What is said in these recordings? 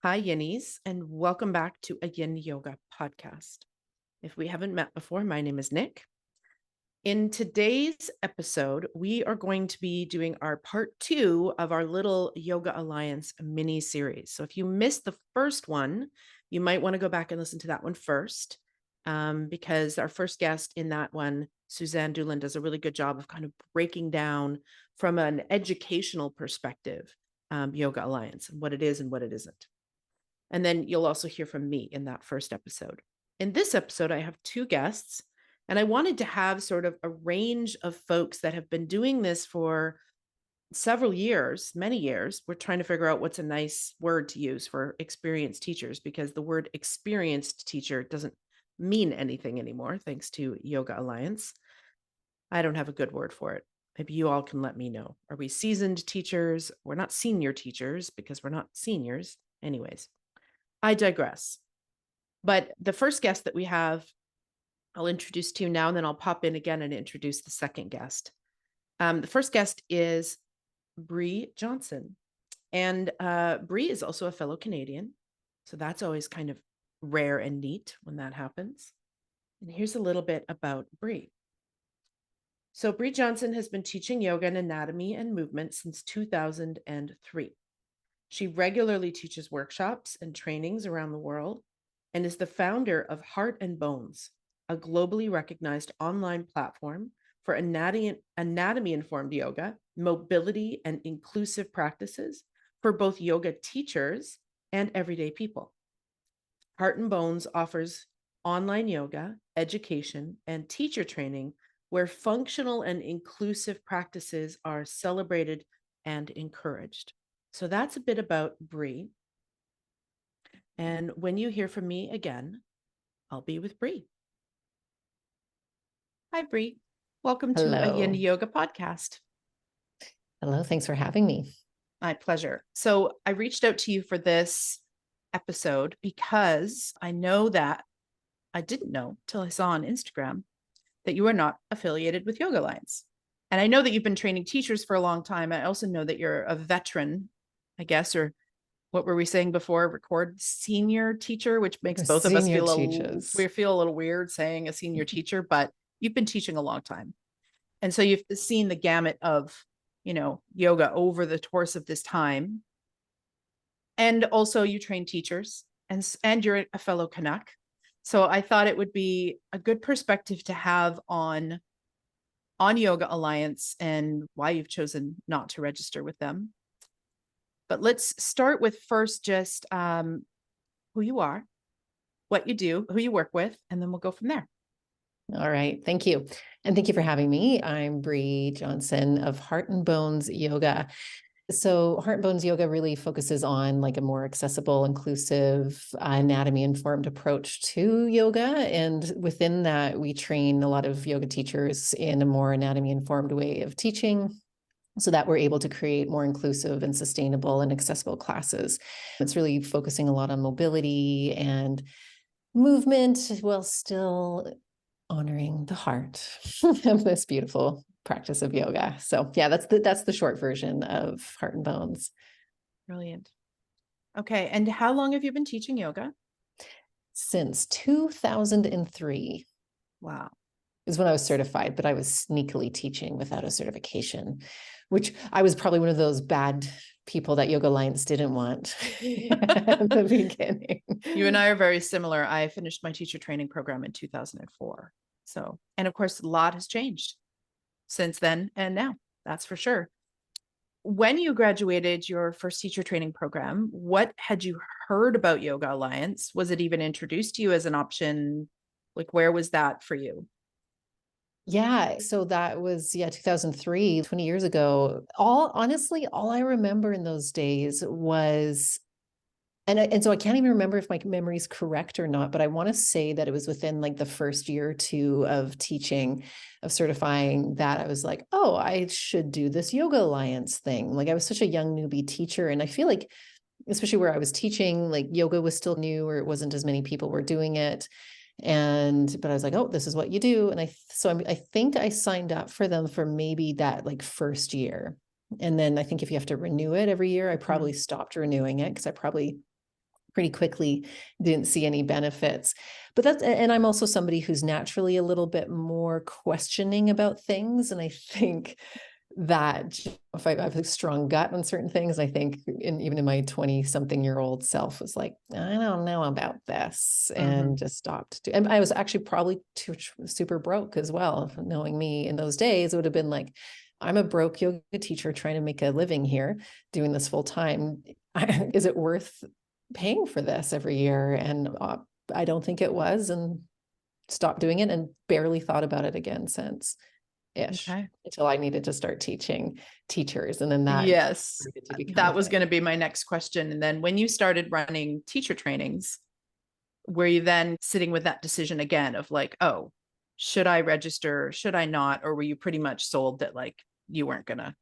Hi, Yinnies, and welcome back to a Yin Yoga podcast. If we haven't met before, my name is Nick. In today's episode, we are going to be doing our part 2 of our little Yoga Alliance mini series. So if you missed the first one, you might want to go back and listen to that one first, because our first guest in that one, Suzanne Doolin, does a really good job of kind of breaking down from an educational perspective, Yoga Alliance and what it is and what it isn't. And then you'll also hear from me in that first episode. In this episode, I have two guests, and I wanted to have sort of a range of folks that have been doing this for several years, many years. We're trying to figure out what's a nice word to use for experienced teachers, because the word experienced teacher doesn't mean anything anymore, thanks to Yoga Alliance. I don't have a good word for it. Maybe you all can let me know. Are we seasoned teachers? We're not senior teachers because we're not seniors. Anyways. I digress. But the first guest that we have, I'll introduce to you now, and then I'll pop in again and introduce the second guest. The first guest is Brea Johnson. And Brea is also a fellow Canadian. So that's always kind of rare and neat when that happens. And here's a little bit about Brea. So Brea Johnson has been teaching yoga and anatomy and movement since 2003. She regularly teaches workshops and trainings around the world and is the founder of Heart and Bones, a globally recognized online platform for anatomy-informed yoga, mobility, and inclusive practices for both yoga teachers and everyday people. Heart and Bones offers online yoga, education, and teacher training where functional and inclusive practices are celebrated and encouraged. So that's a bit about Brea. And when you hear from me again, I'll be with Brea. Hi, Brea. Welcome to a Yin Hello. Yoga podcast. Hello. Thanks for having me. My pleasure. So I reached out to you for this episode because I know that I didn't know till I saw on Instagram that you are not affiliated with Yoga Alliance. And I know that you've been training teachers for a long time. I also know that you're a veteran, I guess, or what were we saying before? Record senior teacher, which makes both of us feel we feel a little weird saying a senior teacher, but you've been teaching a long time. And so you've seen the gamut of, yoga over the course of this time. And also you train teachers and you're a fellow Canuck. So I thought it would be a good perspective to have on Yoga Alliance and why you've chosen not to register with them. But let's start with first just who you are, what you do, who you work with, and then we'll go from there. All right. Thank you. And thank you for having me. I'm Brea Johnson of Heart and Bones Yoga. So Heart and Bones Yoga really focuses on like a more accessible, inclusive, anatomy-informed approach to yoga. And within that, we train a lot of yoga teachers in a more anatomy-informed way of teaching, so that we're able to create more inclusive and sustainable and accessible classes. It's really focusing a lot on mobility and movement while still honoring the heart of this beautiful practice of yoga. So yeah, that's the short version of Heart and Bones. Brilliant. Okay. And how long have you been teaching yoga? Since 2003. Wow. Is when I was certified, but I was sneakily teaching without a certification, which I was probably one of those bad people that Yoga Alliance didn't want at the beginning. You and I are very similar. I finished my teacher training program in 2004. So, and of course, a lot has changed since then and now, that's for sure. When you graduated your first teacher training program, what had you heard about Yoga Alliance? Was it even introduced to you as an option? Like, where was that for you? Yeah. So that was, 2003, 20 years ago. Honestly, all I remember in those days was, and so I can't even remember if my memory is correct or not, but I want to say that it was within like the first year or two of teaching, of certifying, that I was like, oh, I should do this Yoga Alliance thing. Like I was such a young newbie teacher. And I feel like, especially where I was teaching, like yoga was still new, or it wasn't as many people were doing it. But I was like, oh, this is what you do. And I think I signed up for them for maybe that like first year. And then I think if you have to renew it every year, I probably stopped renewing it because I probably pretty quickly didn't see any benefits. But and I'm also somebody who's naturally a little bit more questioning about things. And I think that if I have a strong gut on certain things, I think even in my 20-something-year-old self was like, I don't know about this, and just stopped. And I was actually probably super broke as well. Knowing me in those days, it would have been like, I'm a broke yoga teacher trying to make a living here, doing this full time. Is it worth paying for this every year? And I don't think it was, and stopped doing it and barely thought about it again since. Okay. Until I needed to start teaching teachers. And then that Yes, that was going to be my next question. And then when you started running teacher trainings, were you then sitting with that decision again of like, oh, should I register? Should I not? Or were you pretty much sold that like you weren't going to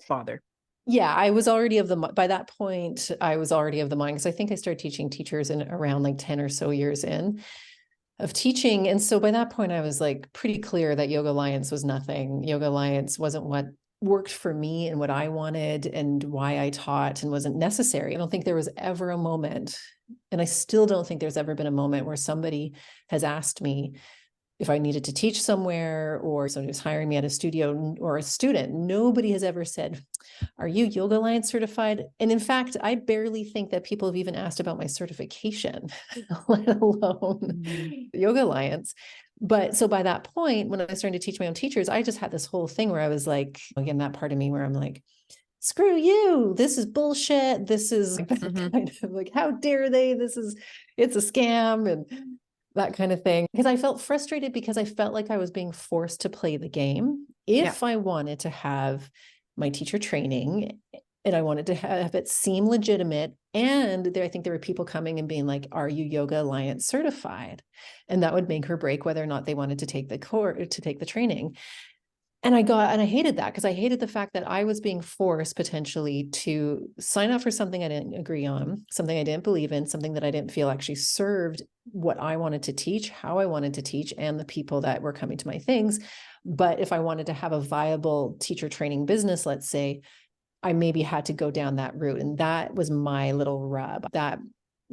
bother? Yeah, I was already by that point, I was already of the mind, because I think I started teaching teachers in around like 10 or so years in of teaching. And so by that point, I was like pretty clear that Yoga Alliance was nothing. Yoga Alliance wasn't what worked for me and what I wanted and why I taught, and wasn't necessary. I don't think there was ever a moment, and I still don't think there's ever been a moment where somebody has asked me if I needed to teach somewhere, or somebody was hiring me at a studio, or a student. Nobody has ever said, are you Yoga Alliance certified? And in fact, I barely think that people have even asked about my certification, let alone Yoga Alliance. But so by that point, when I started to teach my own teachers, I just had this whole thing where I was like, again, that part of me where I'm like, screw you, this is bullshit. This is kind of like, how dare they? It's a scam, and that kind of thing. Because I felt frustrated, because I felt like I was being forced to play the game. If I wanted to have my teacher training, and I wanted to have it seem legitimate, and I think there were people coming and being like, are you Yoga Alliance certified? And that would make or break whether or not they wanted to take the course, to take the training. And I hated that, because I hated the fact that I was being forced potentially to sign up for something I didn't agree on, something I didn't believe in, something that I didn't feel actually served what I wanted to teach, how I wanted to teach, and the people that were coming to my things. But if I wanted to have a viable teacher training business, let's say, I maybe had to go down that route. And that was my little rub that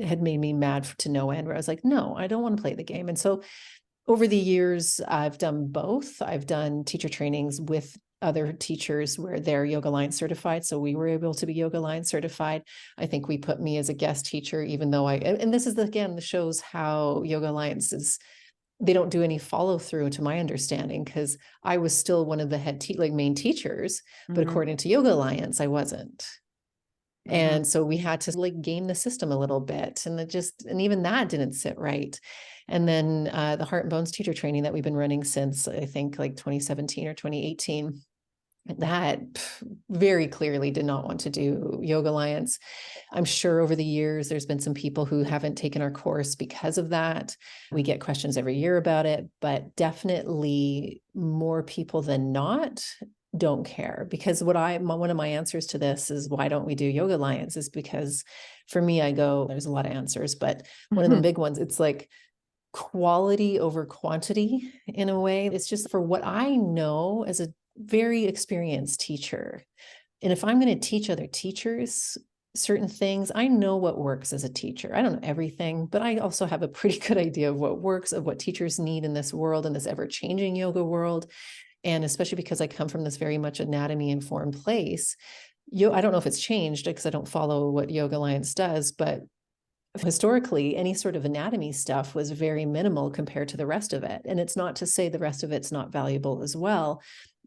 had made me mad to no end, where I was like, no, I don't want to play the game. And so over the years, I've done both. I've done teacher trainings with other teachers where they're Yoga Alliance certified. So we were able to be Yoga Alliance certified. I think we put me as a guest teacher, even though and this is again, this shows how Yoga Alliance is, they don't do any follow through, to my understanding, because I was still one of the head main teachers, but according to Yoga Alliance, I wasn't. And so we had to like game the system a little bit, and and even that didn't sit right. And then the Heart and Bones teacher training that we've been running since, I think, like 2017 or 2018, that very clearly did not want to do Yoga Alliance. I'm sure over the years, there's been some people who haven't taken our course because of that. We get questions every year about it, but definitely more people than not don't care. Because one of my answers to this is, why don't we do Yoga Alliance, is because for me, there's a lot of answers, but one of the big ones, it's like quality over quantity in a way. It's just for what I know as a very experienced teacher. And if I'm going to teach other teachers certain things, I know what works as a teacher. I don't know everything, but I also have a pretty good idea of what works, of what teachers need in this world, in this ever-changing yoga world. And especially because I come from this very much anatomy informed place, I don't know if it's changed because I don't follow what Yoga Alliance does, but historically, any sort of anatomy stuff was very minimal compared to the rest of it. And it's not to say the rest of it's not valuable as well.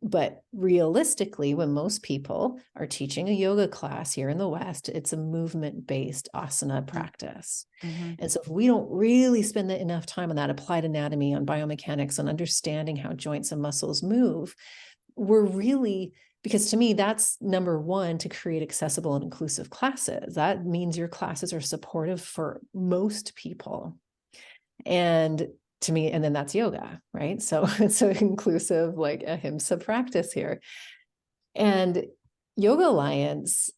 But realistically, when most people are teaching a yoga class here in the West, it's a movement-based asana practice. And so if we don't really spend enough time on that applied anatomy, on biomechanics, on understanding how joints and muscles move, we're really, because to me, that's number one, to create accessible and inclusive classes. That means your classes are supportive for most people. And to me, and then that's yoga, right? So it's an inclusive, like ahimsa practice here. And Yoga Alliance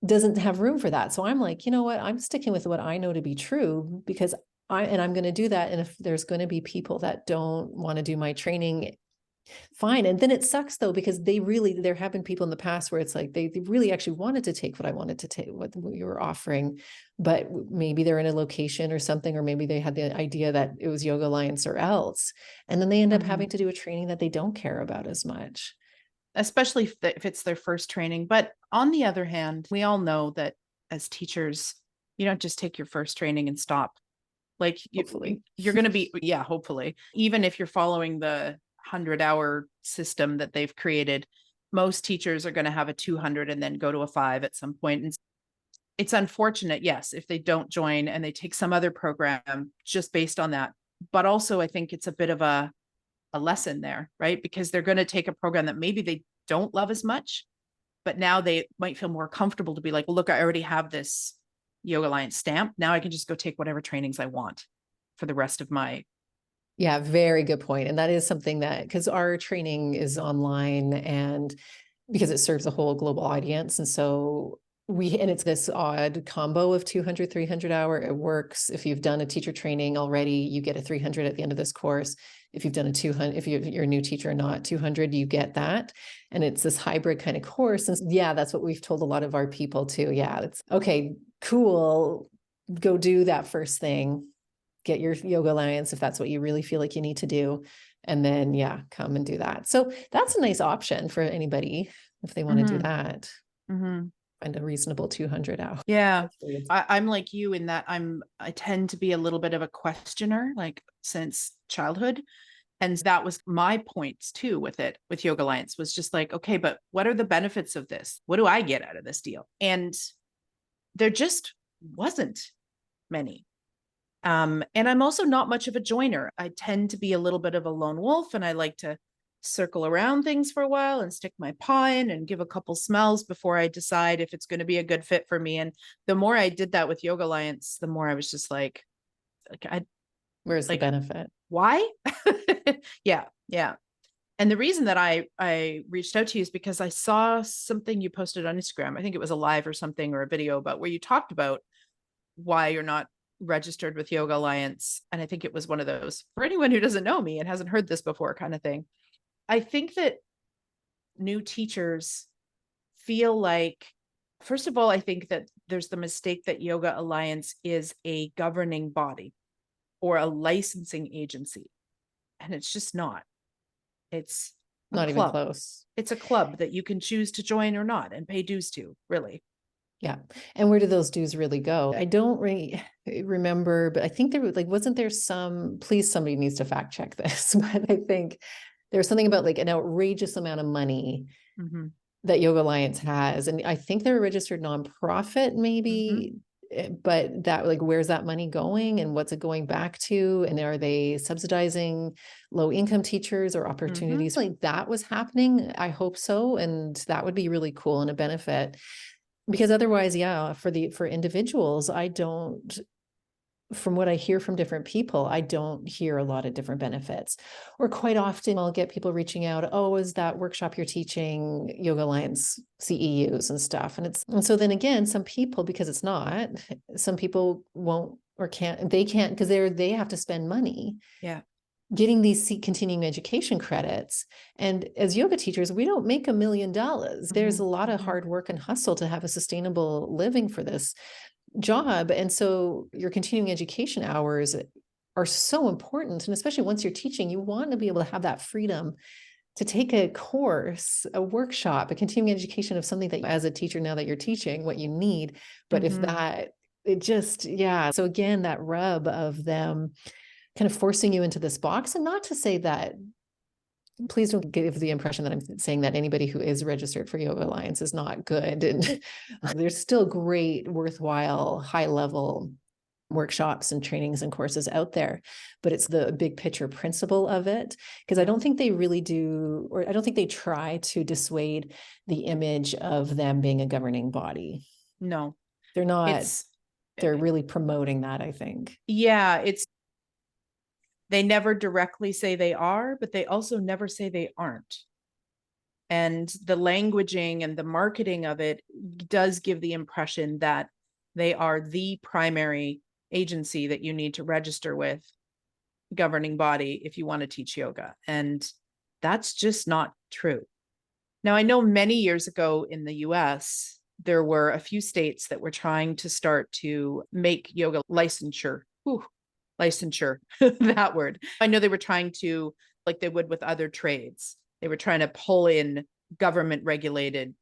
doesn't have room for that. So I'm like, you know what? I'm sticking with what I know to be true, because I'm going to do that. And if there's going to be people that don't want to do my training, Fine. And then it sucks though, because there have been people in the past where it's like they really actually wanted to take what I wanted to take, what you were offering, but maybe they're in a location or something, or maybe they had the idea that it was Yoga Alliance or else. And then they end up having to do a training that they don't care about as much. Especially if it's their first training. But on the other hand, we all know that as teachers, you don't just take your first training and stop. Like Hopefully. you're going to be, yeah, hopefully, even if you're following the 100-hour system that they've created, most teachers are going to have a 200 and then go to a 5 at some point. And it's unfortunate, yes, if they don't join and they take some other program just based on that. But also, I think it's a bit of a lesson there, right? Because they're going to take a program that maybe they don't love as much, but now they might feel more comfortable to be like, well, look, I already have this Yoga Alliance stamp. Now I can just go take whatever trainings I want for the rest of my. Yeah, very good point. And that is something that, because our training is online and because it serves a whole global audience. And so and it's this odd combo of 200, 300 hour. It works. If you've done a teacher training already, you get a 300 at the end of this course. If you've done a 200, if you're a new teacher or not, 200, you get that. And it's this hybrid kind of course. And yeah, that's what we've told a lot of our people too. Yeah, it's okay, cool. Go do that first thing. Get your Yoga Alliance if that's what you really feel like you need to do. And then, yeah, come and do that. So that's a nice option for anybody if they want to do that. Find a reasonable 200 hours. Yeah. I'm like you in that I tend to be a little bit of a questioner, like since childhood. And that was my points too with it, with Yoga Alliance, was just like, okay, but what are the benefits of this? What do I get out of this deal? And there just wasn't many. And I'm also not much of a joiner. I tend to be a little bit of a lone wolf, and I like to circle around things for a while and stick my paw in and give a couple smells before I decide if it's going to be a good fit for me. And the more I did that with Yoga Alliance, the more I was just like where's the benefit? Why? Yeah. And the reason that I reached out to you is because I saw something you posted on Instagram. I think it was a live or something, or a video about where you talked about why you're not registered with Yoga Alliance. And I think it was one of those, for anyone who doesn't know me and hasn't heard this before, kind of thing. I think that new teachers feel like, first of all, I think that there's the mistake that Yoga Alliance is a governing body or a licensing agency. And it's just not. It's not even close. It's a club that you can choose to join or not and pay dues to, really. Yeah. And where do those dues really go? I don't really remember, but I think there was like, wasn't there please, somebody needs to fact check this, but I think there's something about like an outrageous amount of money that Yoga Alliance has. And I think they're a registered nonprofit maybe, but that, like, where's that money going and what's it going back to? And are they subsidizing low income teachers or opportunities like that was happening? I hope so. And that would be really cool and a benefit. Because otherwise, yeah, for individuals, from what I hear from different people, I don't hear a lot of different benefits. Or quite often I'll get people reaching out, oh, is that workshop you're teaching Yoga Alliance CEUs and stuff? And so then again, some people, because it's not, some people won't or can't, they can't, because they have to spend money. Yeah. Getting these continuing education credits. And as yoga teachers, we don't make $1 million. There's a lot of hard work and hustle to have a sustainable living for this job. And so your continuing education hours are so important. And especially once you're teaching, you want to be able to have that freedom to take a course, a workshop, a continuing education of something that as a teacher, now that you're teaching, what you need. But if that, it just, yeah. So again, that rub of them kind of forcing you into this box. And not to say that, please don't give the impression that I'm saying that anybody who is registered for Yoga Alliance is not good. And there's still great, worthwhile, high level workshops and trainings and courses out there, but it's the big picture principle of it. Because I don't think they really do, or I don't think they try to dissuade the image of them being a governing body. No, they're not. They're really promoting that, I think. Yeah, they never directly say they are, but they also never say they aren't. And the languaging and the marketing of it does give the impression that they are the primary agency that you need to register with, governing body, if you want to teach yoga. And That's just not true. Now, I know many years ago in the US, there were a few states that were trying to start to make yoga licensure. Ooh, licensure, that word. I know they were trying to, like they would with other trades, they were trying to pull in government regulated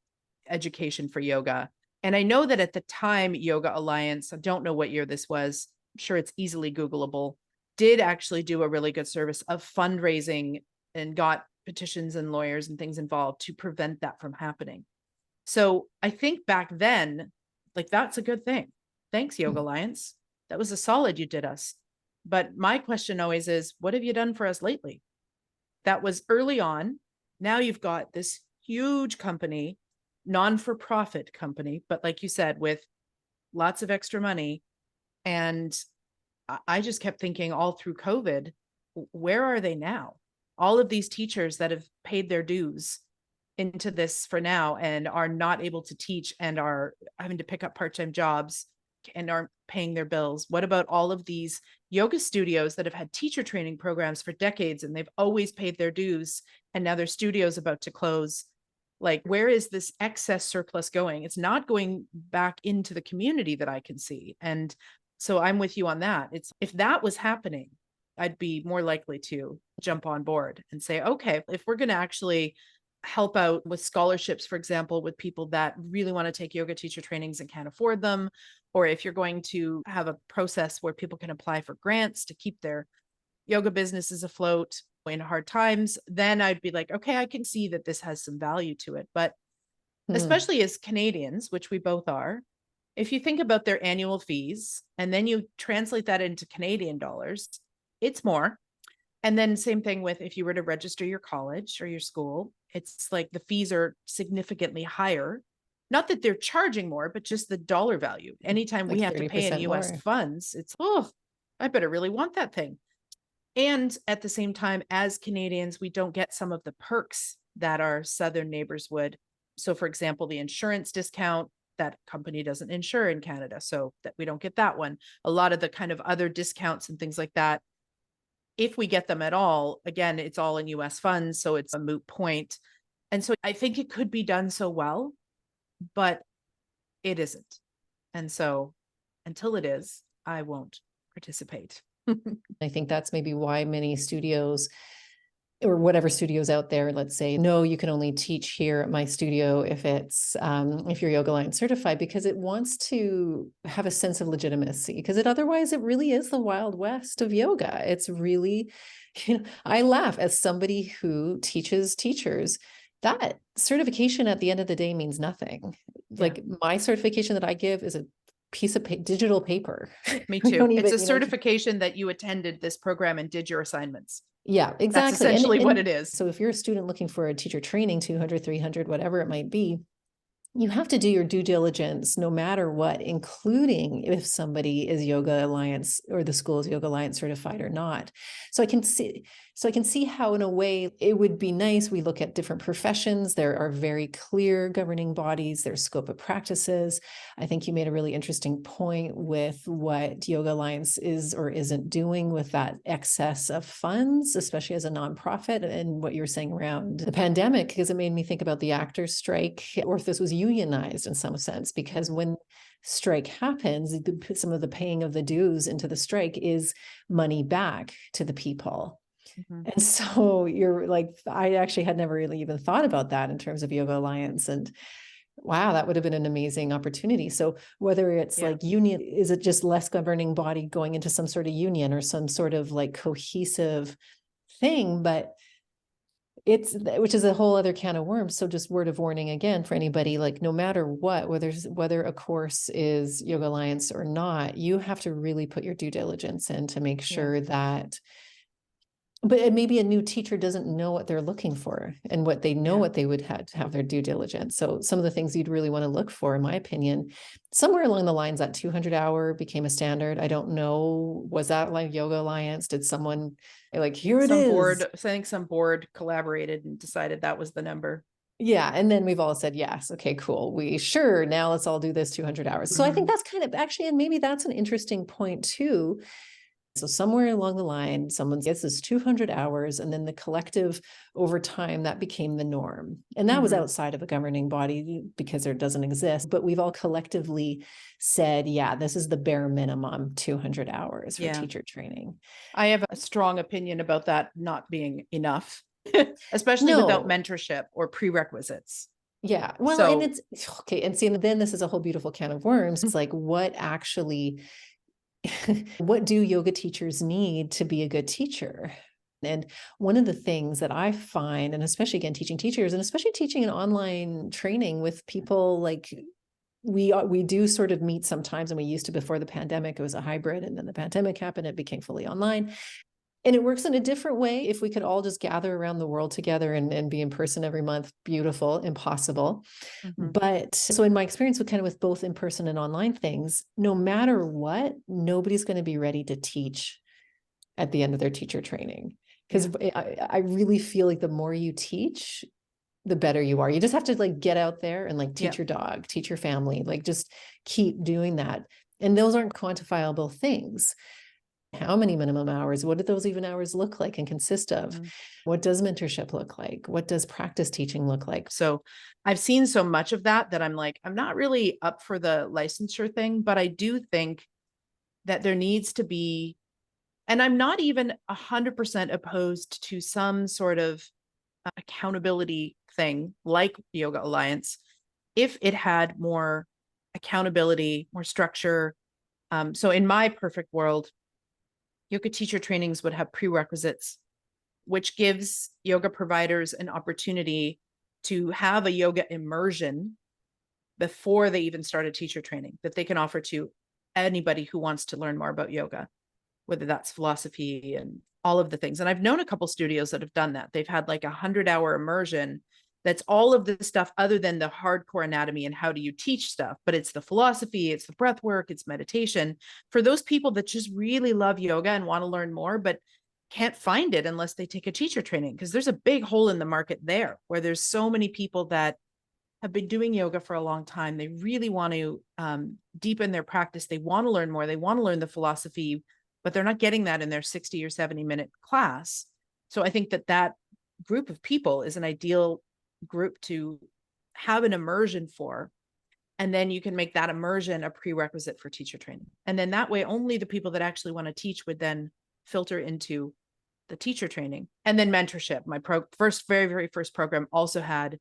education for yoga. And I know that at the time, Yoga Alliance, I don't know what year this was, I'm sure it's easily Googleable, did actually do a really good service of fundraising and got petitions and lawyers and things involved to prevent that from happening. So I think back then, like that's a good thing. Thanks, Yoga Alliance. That was a solid you did us. But my question always is, what have you done for us lately? That was early on. Now you've got this huge company, non-for-profit company, but like you said, with lots of extra money. And I just kept thinking all through COVID, where are they now? All of these teachers that have paid their dues into this for now and are not able to teach and are having to pick up part-time jobs and aren't paying their bills. What about all of these yoga studios that have had teacher training programs for decades and they've always paid their dues and now their studio's about to close? Like, where is this excess surplus going? It's not going back into the community that I can see. And so I'm with you on that. It's if that was happening, I'd be more likely to jump on board and say, okay, if we're going to actually help out with scholarships, for example, with people that really want to take yoga teacher trainings and can't afford them, or if you're going to have a process where people can apply for grants to keep their yoga businesses afloat in hard times, then I'd be like, okay, I can see that this has some value to it. But especially as Canadians, which we both are, if you think about their annual fees and then you translate that into Canadian dollars, it's more. And then same thing with if you were to register your college or your school, it's like the fees are significantly higher. Not that they're charging more, but just the dollar value. Anytime Like we have to pay in US more. funds, it's, oh, I better really want that thing. And at the same time, as Canadians, we don't get some of the perks that our Southern neighbors would. So for example, the insurance discount, that company doesn't insure in Canada, so that we don't get that one. A lot of the kind of other discounts and things like that, if we get them at all, again, it's all in US funds, so it's a moot point. And so I think it could be done so well, but it isn't. And so until it is, I won't participate. I think that's maybe why many studios or whatever studios out there, let's say, no, you can only teach here at my studio if it's if you're Yoga Alliance certified, because it wants to have a sense of legitimacy, because otherwise it really is the Wild West of yoga. It's really, I laugh as somebody who teaches teachers. That certification at the end of the day means nothing. Yeah. Like my certification that I give is a piece of digital paper. Me too. It's a certification that you attended this program and did your assignments. Yeah, exactly. That's essentially what it is. So if you're a student looking for a teacher training, 200, 300, whatever it might be, you have to do your due diligence no matter what, including if somebody is Yoga Alliance or the school is Yoga Alliance certified or not. So I can see how in a way it would be nice. We look at different professions. There are very clear governing bodies, there's scope of practices. I think you made a really interesting point with what Yoga Alliance is or isn't doing with that excess of funds, especially as a nonprofit, and what you're saying around the pandemic, because it made me think about the actors' strike, or if this was unionized in some sense, because when strike happens, some of the paying of the dues into the strike is money back to the people. Mm-hmm. And so you're like, I actually had never really even thought about that in terms of Yoga Alliance. And wow, that would have been an amazing opportunity. So whether it's like union, is it just less governing body going into some sort of union or some sort of like cohesive thing, but which is a whole other can of worms. So just word of warning again for anybody, like no matter what, whether a course is Yoga Alliance or not, you have to really put your due diligence in to make sure that, but maybe a new teacher doesn't know what they're looking for and what they know what they would have to have their due diligence. So some of the things you'd really want to look for, in my opinion, somewhere along the lines that 200 hour became a standard. I don't know. Was that like Yoga Alliance? Did someone like, here it is? I think some board collaborated and decided that was the number. Yeah. And then we've all said, yes, okay, cool. Now let's all do this 200 hours. So I think that's kind of actually, and maybe that's an interesting point too. So somewhere along the line, someone gets this 200 hours, and then the collective over time, that became the norm. And that was outside of a governing body because there doesn't exist. But we've all collectively said, yeah, this is the bare minimum 200 hours for teacher training. I have a strong opinion about that not being enough, especially without No. mentorship or prerequisites. Yeah. Well, and it's okay. And see, and then this is a whole beautiful can of worms. It's like, what actually, what do yoga teachers need to be a good teacher? And one of the things that I find, and especially again, teaching teachers and especially teaching an online training with people, like we do sort of meet sometimes, and we used to before the pandemic. It was a hybrid, and then the pandemic happened, it became fully online. And it works in a different way. If we could all just gather around the world together and be in person every month, beautiful, impossible. But so in my experience with kind of with both in person and online things, no matter what, nobody's going to be ready to teach at the end of their teacher training. Because I really feel like the more you teach, the better you are. You just have to like get out there and like teach your dog, teach your family, like just keep doing that. And those aren't quantifiable things. How many minimum hours? What do those even hours look like and consist of? What does mentorship look like? What does practice teaching look like? So I've seen so much of that I'm like, I'm not really up for the licensure thing, but I do think that there needs to be, and I'm not even 100% opposed to some sort of accountability thing like Yoga Alliance, if it had more accountability, more structure. So in my perfect world, yoga teacher trainings would have prerequisites, which gives yoga providers an opportunity to have a yoga immersion before they even start a teacher training that they can offer to anybody who wants to learn more about yoga, whether that's philosophy and all of the things. And I've known a couple studios that have done that. They've had like 100-hour immersion that's all of the stuff other than the hardcore anatomy and how do you teach stuff, but it's the philosophy, it's the breath work, it's meditation for those people that just really love yoga and want to learn more, but can't find it unless they take a teacher training. Because there's a big hole in the market there where there's so many people that have been doing yoga for a long time. They really want to deepen their practice. They want to learn more. They want to learn the philosophy, but they're not getting that in their 60 or 70-minute class. So I think that that group of people is an ideal group to have an immersion for. And then you can make that immersion a prerequisite for teacher training. And then that way, only the people that actually want to teach would then filter into the teacher training. And then mentorship. My very first program also had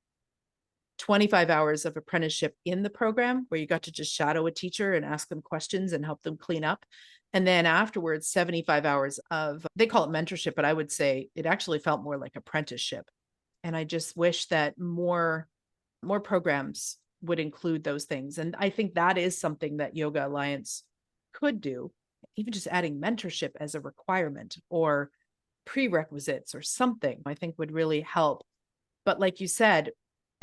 25 hours of apprenticeship in the program where you got to just shadow a teacher and ask them questions and help them clean up. And then afterwards, 75 hours of, they call it mentorship, but I would say it actually felt more like apprenticeship. And I just wish that more programs would include those things. And I think that is something that Yoga Alliance could do, even just adding mentorship as a requirement or prerequisites or something, I think would really help. But like you said,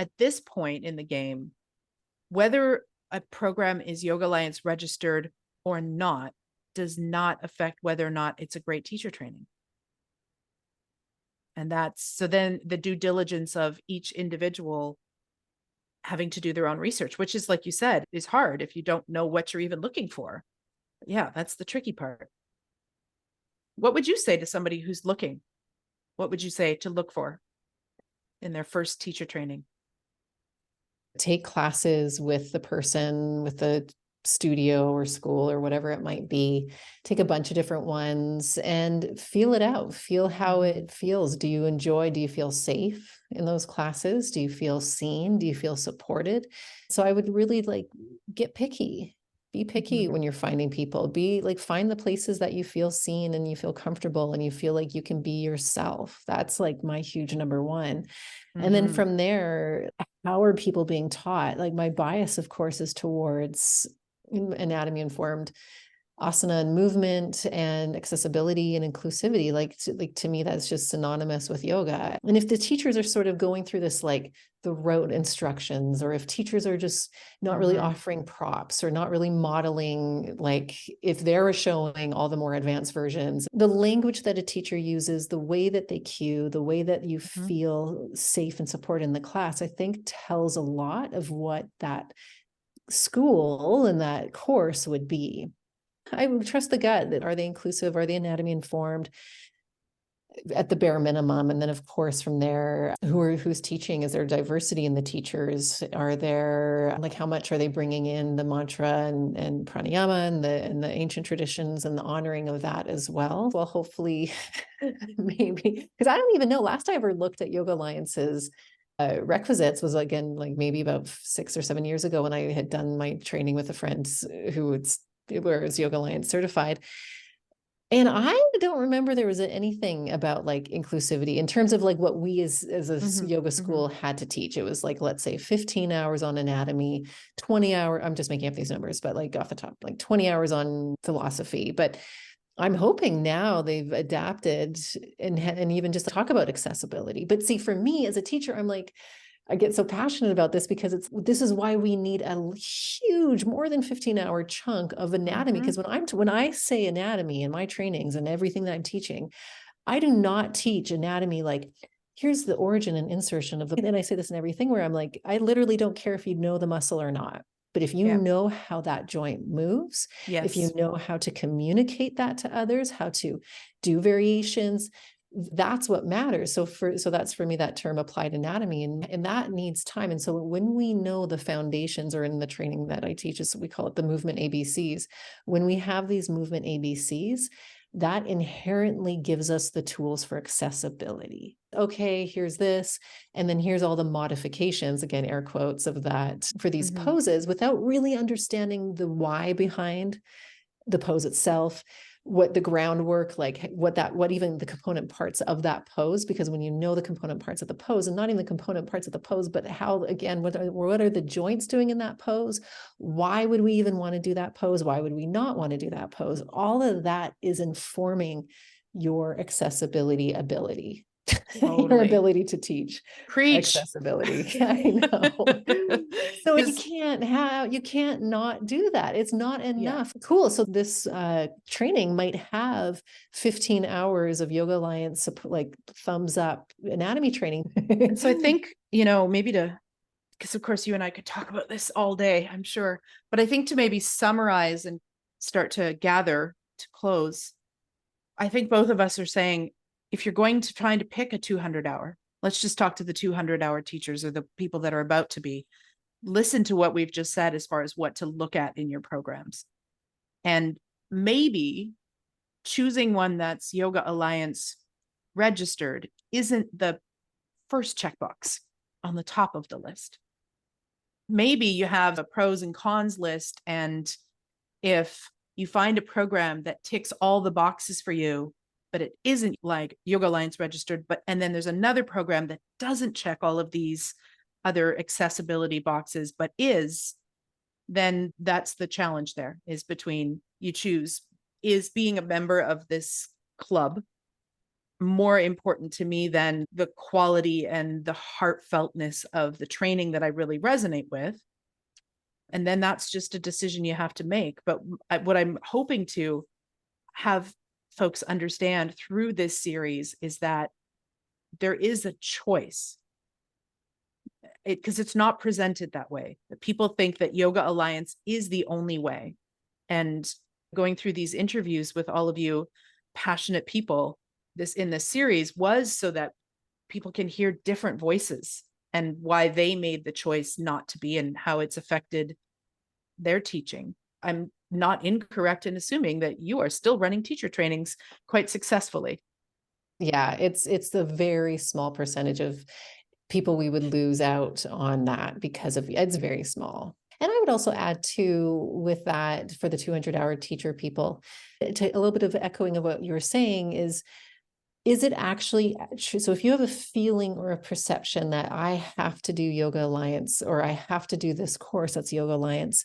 at this point in the game, whether a program is Yoga Alliance registered or not does not affect whether or not it's a great teacher training. And that's, so then the due diligence of each individual having to do their own research, which is, like you said, is hard if you don't know what you're even looking for. But yeah, that's the tricky part. What would you say to somebody who's looking? What would you say to look for in their first teacher training? Take classes with the person, with the studio or school or whatever it might be. Take a bunch of different ones and feel it out. Feel how it feels. Do you enjoy? Do you feel safe in those classes? Do you feel seen? Do you feel supported? So I would really like get picky. Be picky when you're finding people. Be like, find the places that you feel seen and you feel comfortable and you feel like you can be yourself. That's like my huge number one. And then from there, how are people being taught? Like my bias, of course, is towards anatomy informed asana and movement and accessibility and inclusivity. Like to me, that's just synonymous with yoga. And if the teachers are sort of going through this, like the rote instructions, or if teachers are just not really offering props or not really modeling, like if they're showing all the more advanced versions, the language that a teacher uses, the way that they cue, the way that you feel safe and supported in the class, I think tells a lot of what that school and that course would be. I would trust the gut. That are they inclusive? Are they anatomy informed? At the bare minimum. And then of course from there, who's teaching? Is there diversity in the teachers? Are there, like, how much are they bringing in the mantra and pranayama and the ancient traditions and the honoring of that as well? Well, hopefully maybe, because I don't even know, last I ever looked at Yoga Alliance's requisites was, again, like maybe about 6 or 7 years ago, when I had done my training with a friend who was Yoga Alliance certified. And I don't remember there was anything about like inclusivity in terms of like what we as a yoga school had to teach. It was like, let's say 15 hours on anatomy, 20 hour, I'm just making up these numbers, but like off the top, like 20 hours on philosophy. But I'm hoping now they've adapted and even just talk about accessibility. But see, for me as a teacher, I'm like, I get so passionate about this because this is why we need a huge, more than 15-hour chunk of anatomy. Because when I say anatomy in my trainings and everything that I'm teaching, I do not teach anatomy like, here's the origin and insertion of the, and I say this in everything where I'm like, I literally don't care if you know the muscle or not. But if you know how that joint moves, if you know how to communicate that to others, how to do variations, that's what matters. So that's for me, that term applied anatomy, and that needs time. And so when we know the foundations, or in the training that I teach, we call it the movement ABCs. When we have these movement ABCs, that inherently gives us the tools for accessibility. Okay, here's this, and then here's all the modifications, again, air quotes, of that for these poses, without really understanding the why behind the pose itself, what the groundwork, like what even the component parts of that pose. Because when you know the component parts of the pose, and not even the component parts of the pose, but how, again, what are the joints doing in that pose? Why would we even want to do that pose? Why would we not want to do that pose? All of that is informing your accessibility ability. Your ability to teach. Preach. Accessibility. I know. So you can't not do that. It's not enough. Cool. So this training might have 15 hours of Yoga Alliance, like thumbs up anatomy training. So I think, maybe because of course you and I could talk about this all day, I'm sure, but I think to maybe summarize and start to gather to close, I think both of us are saying, if you're going to try to pick a 200-hour, let's just talk to the 200-hour teachers, or the people that are about to be, listen to what we've just said as far as what to look at in your programs. And maybe choosing one that's Yoga Alliance registered isn't the first checkbox on the top of the list. Maybe you have a pros and cons list, and if you find a program that ticks all the boxes for you, but it isn't like Yoga Alliance registered, and then there's another program that doesn't check all of these other accessibility boxes, but is, then that's the challenge there, is between, you choose, is being a member of this club more important to me than the quality and the heartfeltness of the training that I really resonate with? And then that's just a decision you have to make. But what I'm hoping to have folks understand through this series is that there is a choice, because it's not presented that way. People think that Yoga Alliance is the only way. And going through these interviews with all of you passionate people in this series was so that people can hear different voices and why they made the choice not to be, and how it's affected their teaching. I'm not incorrect in assuming that you are still running teacher trainings quite successfully. Yeah, it's the very small percentage of people we would lose out on that, because of it's very small. And I would also add too, with that, for the 200-hour teacher people, to a little bit of echoing of what you were saying, is it actually true? So if you have a feeling or a perception that I have to do Yoga Alliance, or I have to do this course that's Yoga Alliance,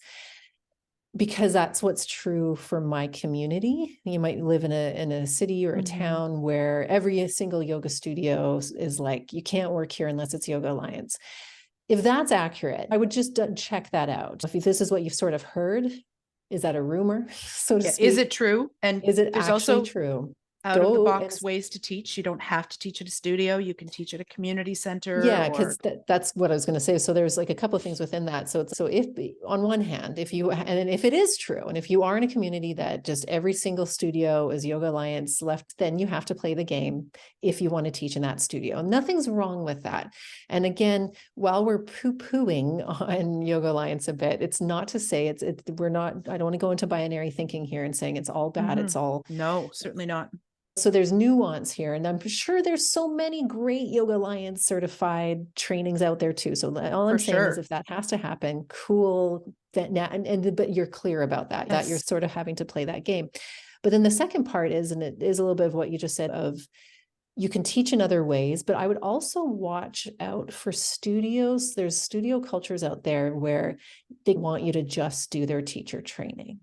because that's what's true for my community. You might live in a city or a town where every single yoga studio is like, you can't work here unless it's Yoga Alliance. If that's accurate, I would just check that out. If this is what you've sort of heard, is that a rumor, so to speak? Is it true? And is it actually true? out of the go box ways to teach. You don't have to teach at a studio. You can teach at a community center. Yeah, or because that's what I was going to say. So there's like a couple of things within that. So if on one hand, if you and if it is true, and if you are in a community that just every single studio is Yoga Alliance left, then you have to play the game if you want to teach in that studio. Nothing's wrong with that. And again, while we're poo-pooing on Yoga Alliance a bit, it's not to say we're not. I don't want to go into binary thinking here and saying it's all bad. It's all no, certainly not. So there's nuance here, and I'm sure there's so many great Yoga Alliance certified trainings out there too. So all I'm saying is if that has to happen, cool. That now, but you're clear about that, that you're sort of having to play that game. But then the second part is, and it is a little bit of what you just said of you can teach in other ways, but I would also watch out for studios. There's studio cultures out there where they want you to just do their teacher training.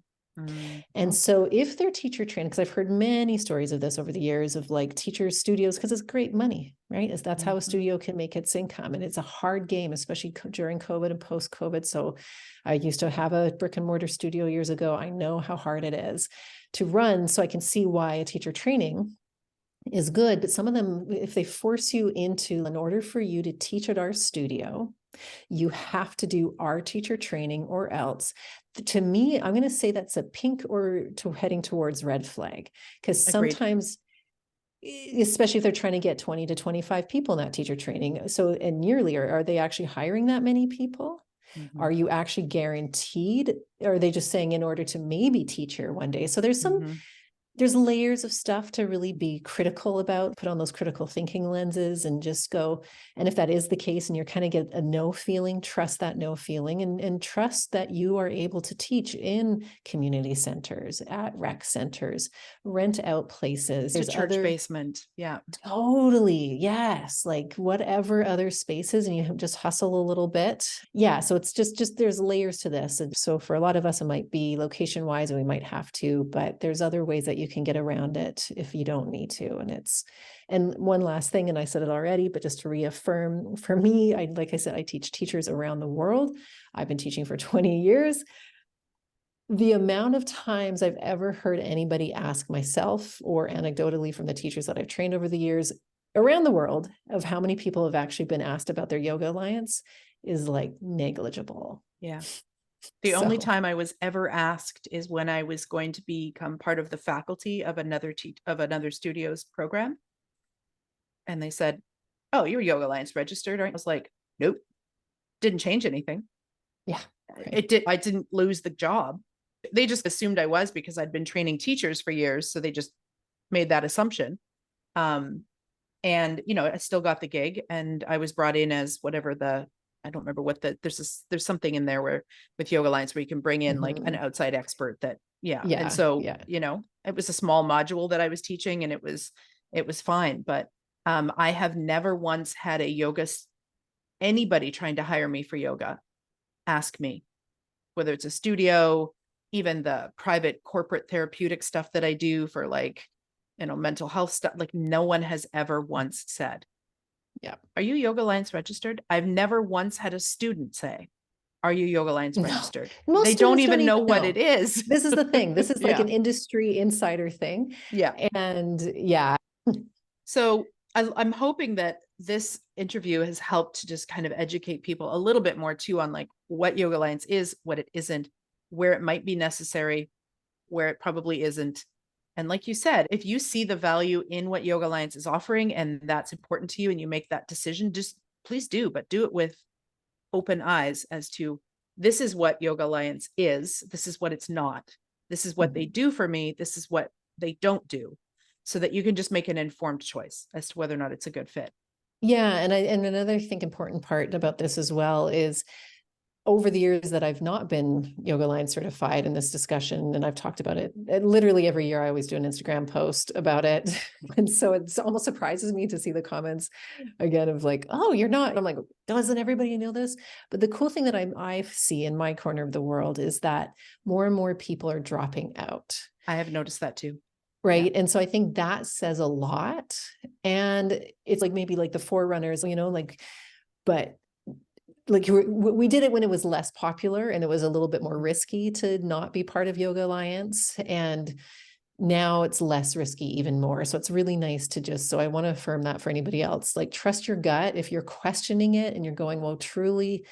And so if they're teacher trained, because I've heard many stories of this over the years of like teacher studios, because it's great money, right? That's how a studio can make its income. And it's a hard game, especially during COVID and post-COVID. So I used to have a brick and mortar studio years ago. I know how hard it is to run. So I can see why a teacher training is good. But some of them, if they force you into, in order for you to teach at our studio, you have to do our teacher training or else. To me, I'm going to say that's a pink or heading towards red flag, because sometimes, especially if they're trying to get 20 to 25 people in that teacher training. So, and yearly, are they actually hiring that many people? Are you actually guaranteed? Or are they just saying in order to maybe teach here one day? So there's layers of stuff to really be critical about, put on those critical thinking lenses and just go. And if that is the case and you're kind of get a no feeling, trust that no feeling and trust that you are able to teach in community centers, at rec centers, rent out places. There's church basement. Yeah. Totally. Yes. Like whatever other spaces, and you just hustle a little bit. Yeah. So it's just there's layers to this. And so for a lot of us, it might be location wise and we might have to, but there's other ways that you can get around it if you don't need to. And one last thing, and I said it already, but just to reaffirm, for me, like I said, I teach teachers around the world. I've been teaching for 20 years. The amount of times I've ever heard anybody ask myself or anecdotally from the teachers that I've trained over the years around the world of how many people have actually been asked about their Yoga Alliance is like negligible. Yeah. The only time I was ever asked is when I was going to become part of the faculty of another studio's program. And they said, "Oh, you're Yoga Alliance registered, aren't you?" I was like, "Nope, didn't change anything." Yeah. It did. I didn't lose the job. They just assumed I was because I'd been training teachers for years. So they just made that assumption. And, I still got the gig and I was brought in as whatever I don't remember what there's something in there where with Yoga Alliance where you can bring in like an outside expert that, And so, it was a small module that I was teaching and it was fine. But I have never once had anybody trying to hire me for yoga ask me, whether it's a studio, even the private corporate therapeutic stuff that I do for like, mental health stuff, like no one has ever once said, "Are you Yoga Alliance registered?" I've never once had a student say, "Are you Yoga Alliance registered?" They don't even know what it is. This is the thing. This is like an industry insider thing. Yeah. And So I'm hoping that this interview has helped to just kind of educate people a little bit more too on like what Yoga Alliance is, what it isn't, where it might be necessary, where it probably isn't. And like you said, if you see the value in what Yoga Alliance is offering and that's important to you and you make that decision, just please do, but do it with open eyes as to this is what Yoga Alliance is. This is what it's not. This is what they do for me. This is what they don't do, so that you can just make an informed choice as to whether or not it's a good fit. Yeah. And another important part about this as well is over the years that I've not been Yoga Alliance certified in this discussion, and I've talked about it literally every year, I always do an Instagram post about it. And so it almost surprises me to see the comments again of like, "Oh, you're not." I'm like, doesn't everybody know this? But the cool thing that I see in my corner of the world is that more and more people are dropping out. I have noticed that too. Right. Yeah. And so I think that says a lot. And it's like maybe like the forerunners, but like we did it when it was less popular and it was a little bit more risky to not be part of Yoga Alliance. And Now it's less risky, even more. So it's really nice to just, so I want to affirm that for anybody else, like trust your gut. If you're questioning it and you're going, well, truly,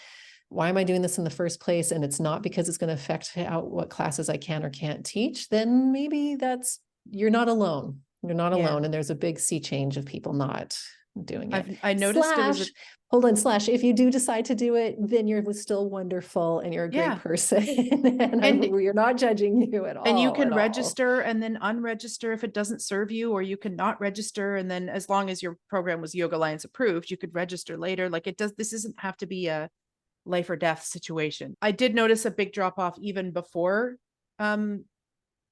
why am I doing this in the first place? And it's not because it's going to affect out what classes I can or can't teach, then maybe you're not alone. You're not Yeah. alone. And there's a big sea change of people not doing it. I noticed there was a, Hold on, slash, if you do decide to do it, then you're still wonderful and you're a great yeah. person. And We're not judging you at and you all, can at all. register and then unregister if it doesn't serve you, or you can not register. And then as long as your program was Yoga Alliance approved, you could register later. Like this doesn't have to be a life or death situation. I did notice a big drop off even before,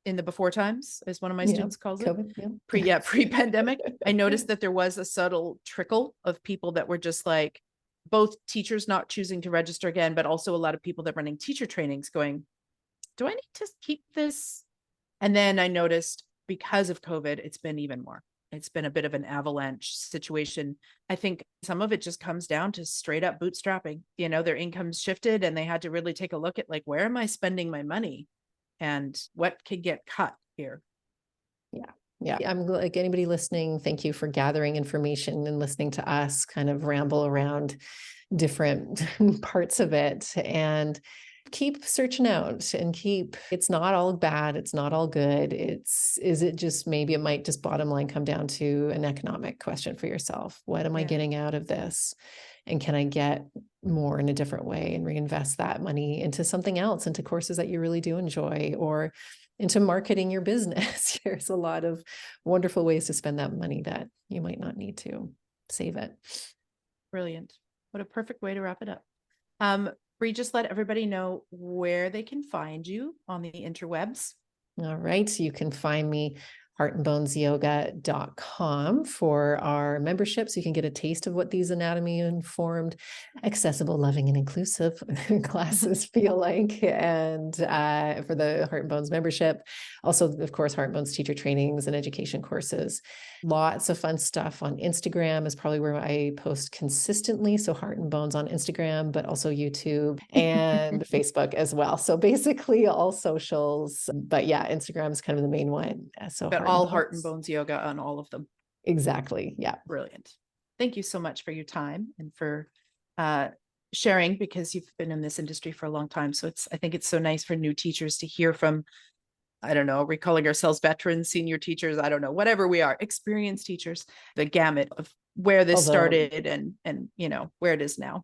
in the before times, as one of my Yeah, students calls it, COVID, pre-pandemic. I noticed that there was a subtle trickle of people that were just like, both teachers not choosing to register again, but also a lot of people that running teacher trainings going, do I need to keep this? And then I noticed because of COVID, it's been even more. It's been a bit of an avalanche situation. I think some of it just comes down to straight up bootstrapping. Their income's shifted and they had to really take a look at, like, where am I spending my money and what could get cut here? Yeah. Yeah. I'm like, anybody listening, thank you for gathering information and listening to us kind of ramble around different parts of it, and keep searching out and it's not all bad. It's not all good. Maybe it might just bottom line come down to an economic question for yourself. What am I getting out of this? And can I get more in a different way and reinvest that money into something else, into courses that you really do enjoy, or into marketing your business? There's a lot of wonderful ways to spend that money that you might not need to save it. Brilliant. What a perfect way to wrap it up. Bree, just let everybody know where they can find you on the interwebs. All right. You can find me heartandbonesyoga.com for our membership. So you can get a taste of what these anatomy informed, accessible, loving, and inclusive classes feel like. And for the Heart and Bones membership, also, of course, Heart and Bones teacher trainings and education courses. Lots of fun stuff on Instagram is probably where I post consistently. So Heart and Bones on Instagram, but also YouTube and Facebook as well. So basically all socials, but yeah, Instagram is kind of the main one. So but all Heart and Bones Yoga on all of them. Exactly. Yeah. Brilliant. Thank you so much for your time and for sharing, because you've been in this industry for a long time. So I think it's so nice for new teachers to hear from, I don't know, recalling ourselves veterans, senior teachers, I don't know, whatever we are, experienced teachers, the gamut of where this started and where it is now.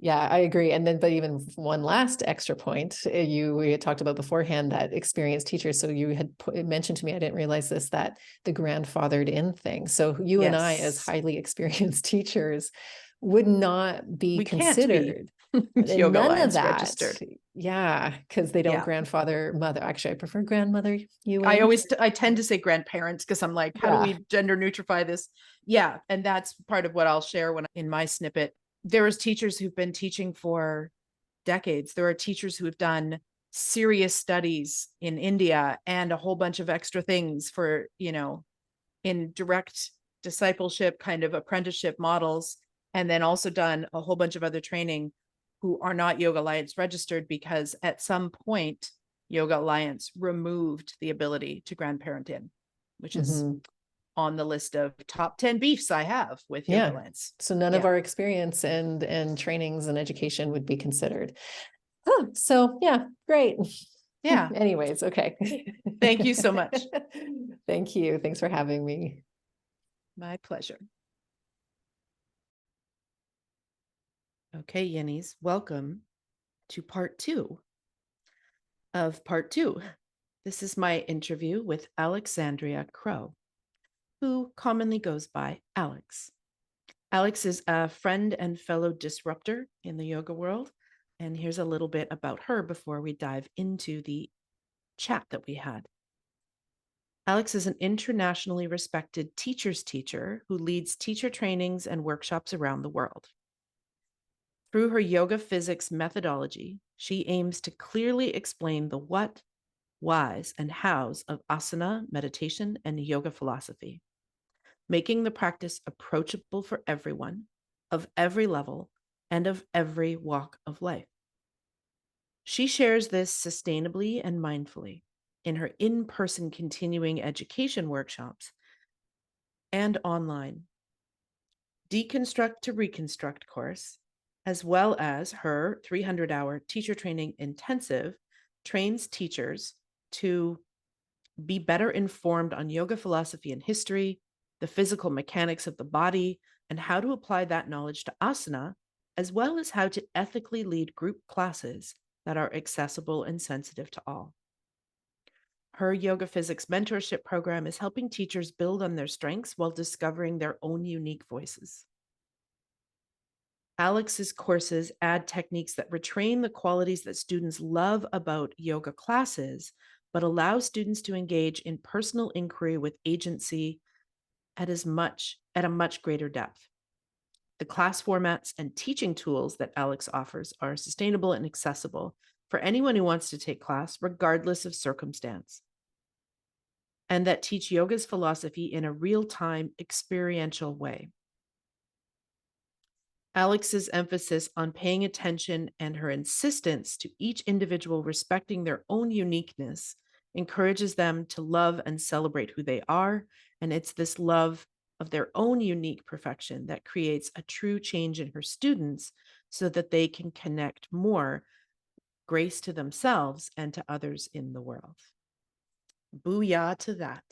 Yeah, I agree. And then, but even one last extra point, we had talked about beforehand that experienced teachers. So you had mentioned to me, I didn't realize this, that the grandfathered in thing. So you and I, as highly experienced teachers, would not be considered. Yoga none Alliance of that. Registered. Yeah, because they don't grandfather mother. Actually, I prefer grandmother. I tend to say grandparents because I'm like, how do we gender neutrify this? Yeah, and that's part of what I'll share in my snippet. There is teachers who've been teaching for decades. There are teachers who have done serious studies in India and a whole bunch of extra things for, in direct discipleship kind of apprenticeship models, and then also done a whole bunch of other training, who are not Yoga Alliance registered because at some point Yoga Alliance removed the ability to grandparent in, which is on the list of top 10 beefs I have with Yoga Alliance. So none of our experience and trainings and education would be considered. Oh, so yeah, great. Yeah. Anyways, okay. Thank you so much. Thank you. Thanks for having me. My pleasure. Okay, Yennies, welcome to part 2 of part 2. This is my interview with Alexandria Crow, who commonly goes by Alex. Alex is a friend and fellow disruptor in the yoga world. And here's a little bit about her before we dive into the chat that we had. Alex is an internationally respected teacher's teacher who leads teacher trainings and workshops around the world. Through her yoga physics methodology, she aims to clearly explain the what, whys, and hows of asana, meditation, and yoga philosophy, making the practice approachable for everyone, of every level, and of every walk of life. She shares this sustainably and mindfully, in her in-person continuing education workshops and online Deconstruct to Reconstruct course, as well as her 300-hour teacher training intensive, trains teachers to be better informed on yoga philosophy and history, the physical mechanics of the body, and how to apply that knowledge to asana, as well as how to ethically lead group classes that are accessible and sensitive to all. Her yoga physics mentorship program is helping teachers build on their strengths while discovering their own unique voices. Alex's courses add techniques that retrain the qualities that students love about yoga classes, but allow students to engage in personal inquiry with agency at a much greater depth. The class formats and teaching tools that Alex offers are sustainable and accessible for anyone who wants to take class, regardless of circumstance, and that teach yoga's philosophy in a real-time, experiential way. Alex's emphasis on paying attention and her insistence to each individual respecting their own uniqueness encourages them to love and celebrate who they are. And it's this love of their own unique perfection that creates a true change in her students so that they can connect more grace to themselves and to others in the world. Booyah to that.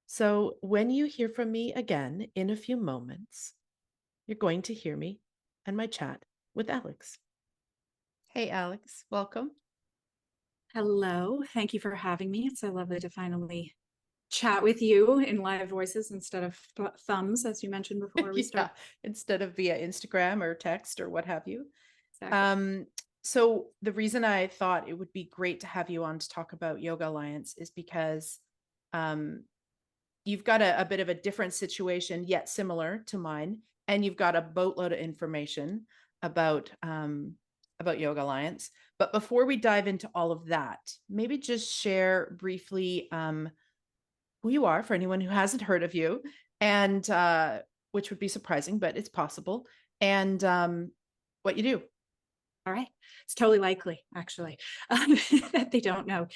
So when you hear from me again in a few moments, you're going to hear me and my chat with Alex. Hey, Alex, welcome. Hello. Thank you for having me. It's so lovely to finally chat with you in live voices instead of thumbs, as you mentioned before we start. Instead of via Instagram or text or what have you. Exactly. So the reason I thought it would be great to have you on to talk about Yoga Alliance is because you've got a bit of a different situation, yet similar to mine, and you've got a boatload of information about Yoga Alliance. But before we dive into all of that, maybe just share briefly who you are for anyone who hasn't heard of you, and which would be surprising, but it's possible, and what you do. All right. It's totally likely, actually, that they don't know.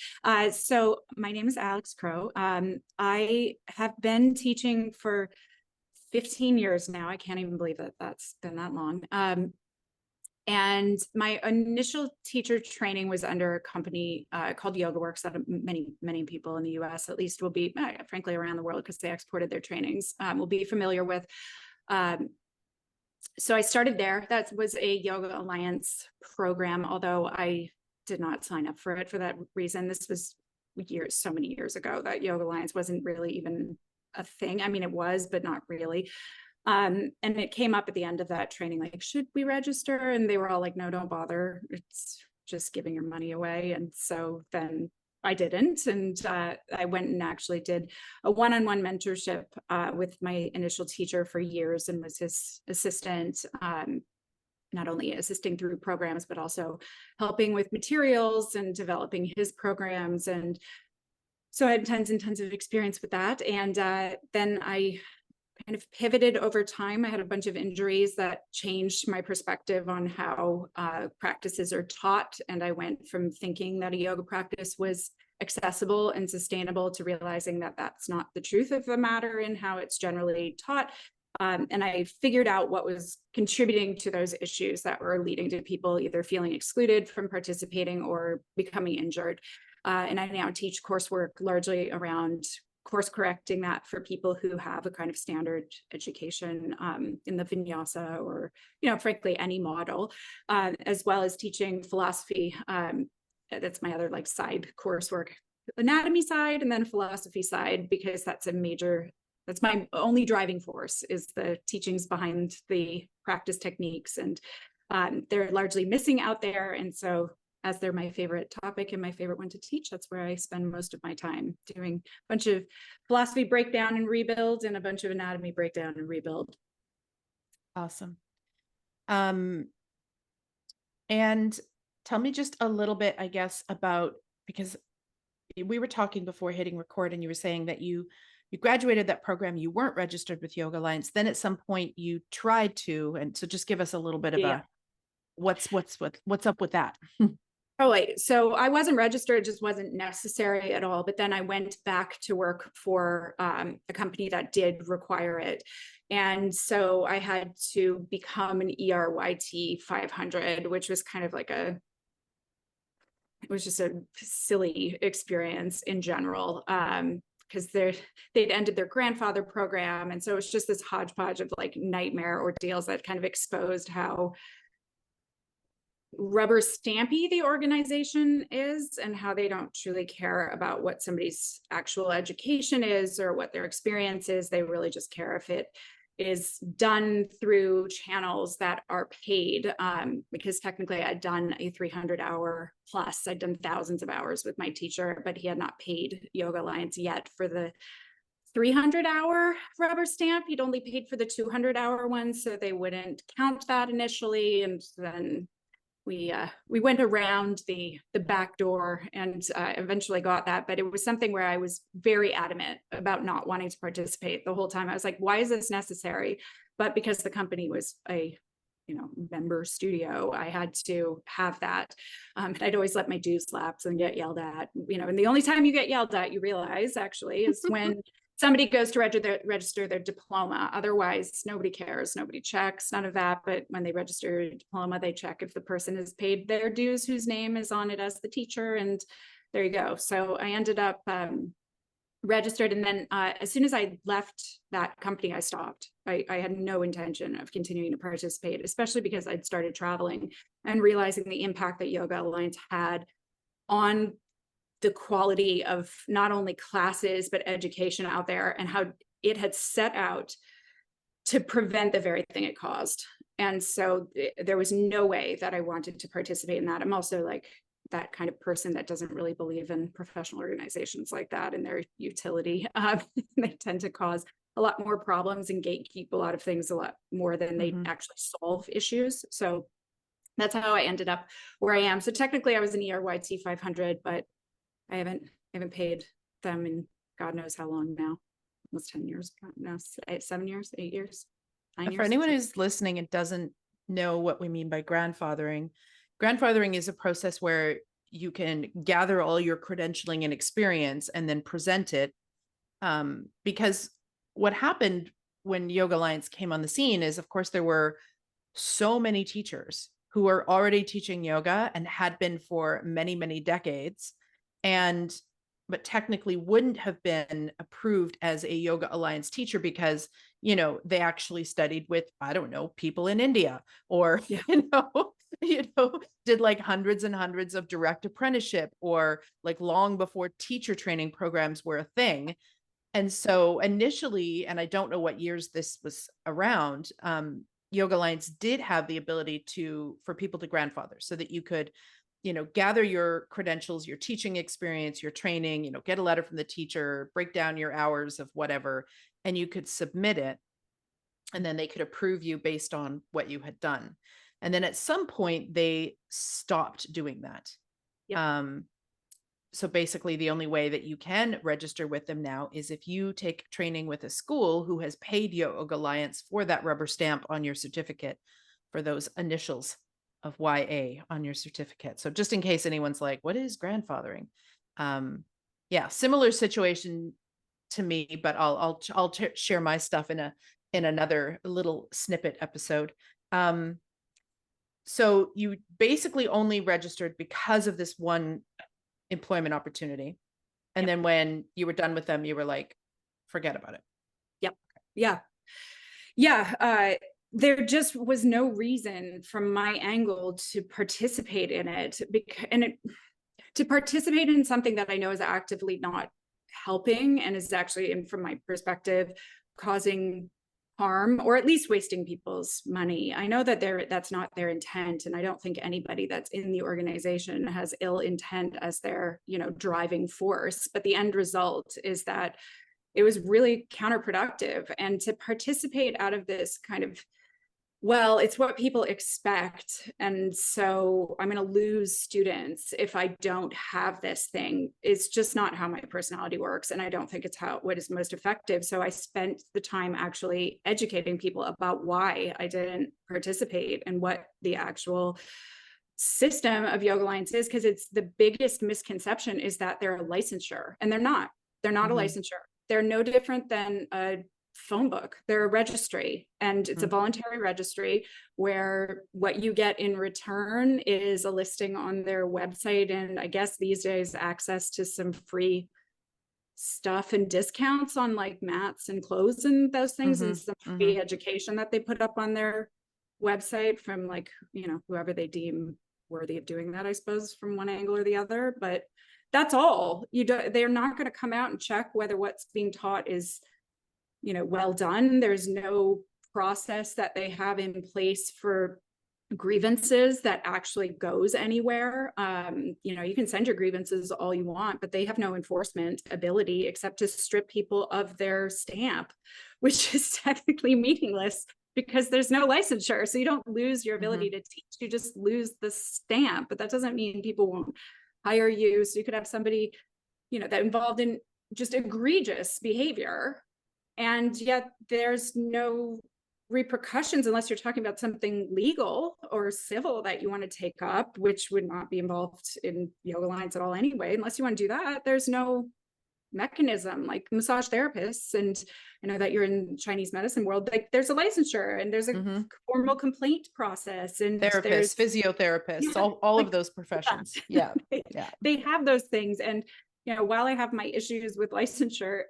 So my name is Alex Crow. I have been teaching for 15 years now. I can't even believe that that's been that long. And my initial teacher training was under a company called YogaWorks that many people in the US at least will be, frankly, around the world because they exported their trainings, will be familiar with. So I started there. That was a Yoga Alliance program, although I did not sign up for it for that reason. This was so many years ago that Yoga Alliance wasn't really even a thing. I mean, it was, but not really. And it came up at the end of that training, like, should we register? And they were all like, no, don't bother. It's just giving your money away. And so then I didn't. And I went and actually did a one-on-one mentorship with my initial teacher for years and was his assistant, not only assisting through programs, but also helping with materials and developing his programs. And so I had tons and tons of experience with that. And then I kind of pivoted over time. I had a bunch of injuries that changed my perspective on how practices are taught. And I went from thinking that a yoga practice was accessible and sustainable to realizing that that's not the truth of the matter in how it's generally taught. And I figured out what was contributing to those issues that were leading to people either feeling excluded from participating or becoming injured. And I now teach coursework largely around course correcting that for people who have a kind of standard education in the vinyasa or, frankly, any model, as well as teaching philosophy. That's my other side coursework, anatomy side, and then philosophy side, because that's my only driving force is the teachings behind the practice techniques. And they're largely missing out there. And so as they're my favorite topic and my favorite one to teach, that's where I spend most of my time, doing a bunch of philosophy breakdown and rebuild and a bunch of anatomy breakdown and rebuild. Awesome. And tell me just a little bit, I guess, about, because we were talking before hitting record and you were saying that you graduated that program, you weren't registered with Yoga Alliance. Then at some point you tried to, and so just give us a little bit of a what's up with that. Oh, wait. So I wasn't registered, it just wasn't necessary at all. But then I went back to work for a company that did require it. And so I had to become an ERYT 500, which was kind of like it was just a silly experience in general. Because they'd ended their grandfather program. And so it was just this hodgepodge of like nightmare ordeals that kind of exposed how rubber stampy the organization is and how they don't truly care about what somebody's actual education is or what their experience is. They really just care if it is done through channels that are paid, because technically I'd done a 300-hour plus. I'd done thousands of hours with my teacher, but he had not paid Yoga Alliance yet for the 300-hour rubber stamp. He'd only paid for the 200-hour one, so they wouldn't count that initially. And then we went around the back door and eventually got that. But it was something where I was very adamant about not wanting to participate the whole time. I was like, why is this necessary? But because the company was a member studio, I had to have that. And I'd always let my dues lapse and get yelled at, and the only time you get yelled at, you realize actually, is when somebody goes to register their diploma. Otherwise, nobody cares, nobody checks, none of that. But when they register a diploma, they check if the person has paid their dues, whose name is on it as the teacher, and there you go. So I ended up registered, and then as soon as I left that company, I stopped. I had no intention of continuing to participate, especially because I'd started traveling and realizing the impact that Yoga Alliance had on the quality of not only classes, but education out there, and how it had set out to prevent the very thing it caused. And so there was no way that I wanted to participate in that. I'm also like that kind of person that doesn't really believe in professional organizations like that and their utility. They tend to cause a lot more problems and gatekeep a lot of things a lot more than they actually solve issues. So that's how I ended up where I am. So technically I was an ERYT 500, but I haven't paid them in God knows how long now. Almost 10 years. No, 7 years, 8 years, 9 years. For anyone who's listening and doesn't know what we mean by grandfathering is a process where you can gather all your credentialing and experience and then present it. Because what happened when Yoga Alliance came on the scene is, of course, there were so many teachers who were already teaching yoga and had been for many, many decades, but technically wouldn't have been approved as a Yoga Alliance teacher because, they actually studied with, I don't know, people in India, or, did like hundreds and hundreds of direct apprenticeship, or like long before teacher training programs were a thing. And so initially, and I don't know what years this was around, Yoga Alliance did have the ability for people to grandfather so that you could gather your credentials, your teaching experience, your training, get a letter from the teacher, break down your hours of whatever, and you could submit it. And then they could approve you based on what you had done. And then at some point they stopped doing that. Yep. So basically the only way that you can register with them now is if you take training with a school who has paid Yoga Alliance for that rubber stamp on your certificate, for those initials of YA on your certificate. So just in case anyone's like, what is grandfathering? Similar situation to me, but I'll share my stuff in another little snippet episode. So you basically only registered because of this one employment opportunity. And then when you were done with them, you were like, forget about it. Yep. Yeah. There just was no reason from my angle to participate in it, to participate in something that I know is actively not helping and is actually, and from my perspective, causing harm, or at least wasting people's money. I know that that's not their intent, and I don't think anybody that's in the organization has ill intent as their driving force, but the end result is that it was really counterproductive. And to participate out of this kind of, well, it's what people expect, and so I'm going to lose students if I don't have this thing. It's just not how my personality works, and I don't think it's what is most effective. So I spent the time actually educating people about why I didn't participate and what the actual system of Yoga Alliance is, because it's the biggest misconception is that they're a licensure, and they're not. They're not a licensure. They're no different than a phone book. They're a registry, and it's a voluntary registry where what you get in return is a listing on their website, and I guess these days access to some free stuff and discounts on like mats and clothes and those things, and some free education that they put up on their website from, like, you know, whoever they deem worthy of doing that, I suppose, from one angle or the other. But that's all. They're not going to come out and check whether what's being taught is, you know, well done. There's no process that they have in place for grievances that actually goes anywhere. You know, you can send your grievances all you want, but they have no enforcement ability except to strip people of their stamp, which is technically meaningless because there's no licensure. So you don't lose your ability to teach, you just lose the stamp. But that doesn't mean people won't hire you. So you could have somebody, you know, that involved in just egregious behavior, and yet there's no repercussions unless you're talking about something legal or civil that you want to take up, which would not be involved in Yoga Alliance at all anyway. Unless you want to do that, there's no mechanism. Like massage therapists, and I know that you're in Chinese medicine world, like there's a licensure and there's a formal complaint process, and therapists, physiotherapists, all like, of those professions. Yeah. They have those things. And, you know, while I have my issues with licensure,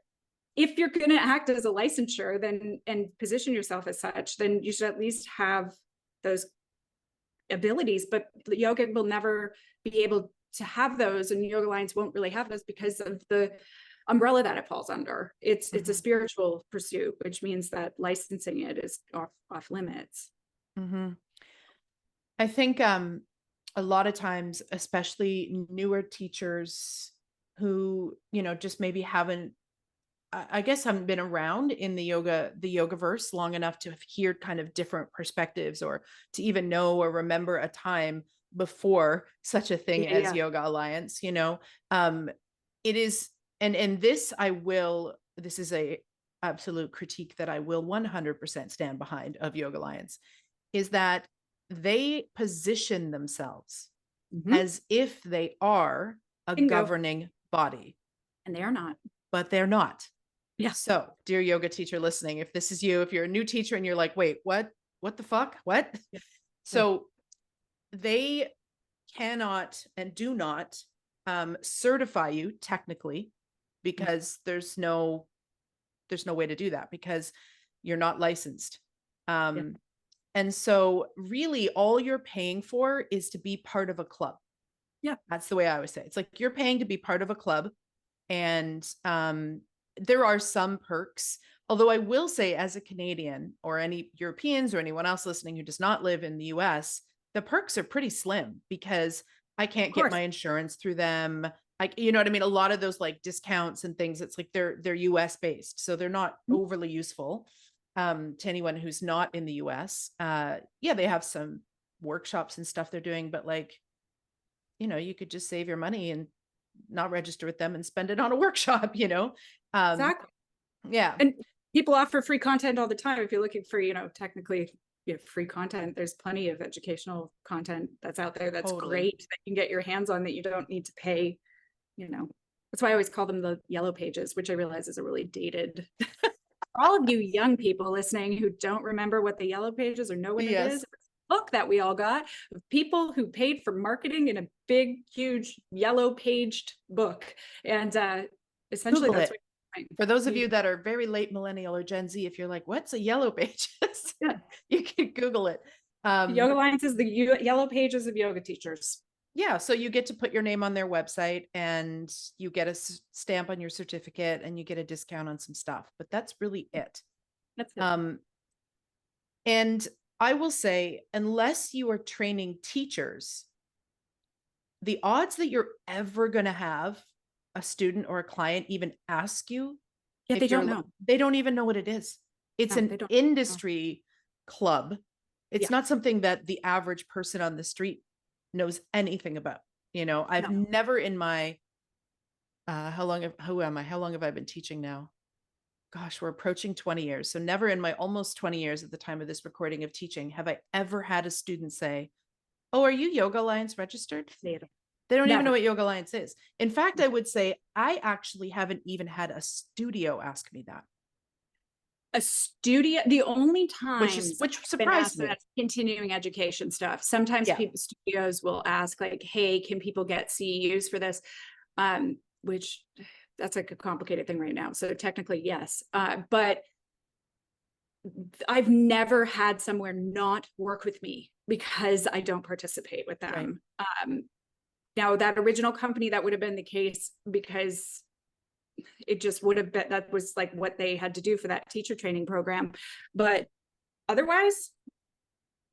if you're going to act as a licensure, then, and position yourself as such, then you should at least have those abilities. But yoga will never be able to have those, and Yoga Alliance won't really have those because of the umbrella that it falls under. It's a spiritual pursuit, which means that licensing it is off limits. I think a lot of times, especially newer teachers who, you know, just maybe haven't been around in the yogaverse long enough to hear kind of different perspectives, or to even know or remember a time before such a thing as Yoga Alliance. You know, it is, and this is a absolute critique that I will 100% stand behind of Yoga Alliance, is that they position themselves as if they are a governing body, and they are not. But they're not. Yeah. So, dear yoga teacher listening, if this is you, if you're a new teacher and you're like, wait, what the fuck? What? Yeah. So they cannot and do not certify you technically, because there's no way to do that because you're not licensed. And so really all you're paying for is to be part of a club. Yeah. That's the way I always say it. It's like you're paying to be part of a club. And there are some perks, although I will say, as a Canadian, or any Europeans or anyone else listening who does not live in the US, the perks are pretty slim because I can't get my insurance through them. You know what I mean? A lot of those like discounts and things, it's like they're US based, so they're not overly useful to anyone who's not in the US. They have some workshops and stuff they're doing, but like, you know, you could just save your money and not register with them and spend it on a workshop, you know? Exactly. Yeah. And people offer free content all the time. If you're looking for, you know, technically free content, there's plenty of educational content that's out there. That's great that you can get your hands on, that you don't need to pay, you know. That's why I always call them the yellow pages, which I realize is a really dated, all of you young people listening who don't remember what the yellow pages or know what it is. Book that we all got of people who paid for marketing in a big, huge yellow paged book. And essentially Google that's it. For those of you that are very late millennial or Gen Z, if you're like, what's a yellow pages? You can Google it. Yoga Alliance is the yellow pages of yoga teachers. Yeah. So you get to put your name on their website and you get a stamp on your certificate and you get a discount on some stuff, but that's really it. That's it. And I will say, unless you are training teachers, the odds that you're ever going to have a student or a client even ask you, they don't know. They don't even know what it is. It's an industry club. It's not something that the average person on the street knows anything about. You know, I've never in my, how long have I been teaching now? Gosh, we're approaching 20 years. So never in my almost 20 years at the time of this recording of teaching have I ever had a student say, Oh, are you Yoga Alliance registered? They They don't even know Never. what Yoga Alliance is. In fact, I would say I actually haven't even had a studio ask me that, A studio, the only which times I've been surprised asked me. that continuing education stuff. Sometimes Yeah. studios will ask like, hey, can people get CEUs for this? Which that's like a complicated thing right now. So technically, yes. But I've never had somewhere not work with me because I don't participate with them. Right. Now that original company, that would have been the case because it just would have been, that was like what they had to do for that teacher training program. But otherwise,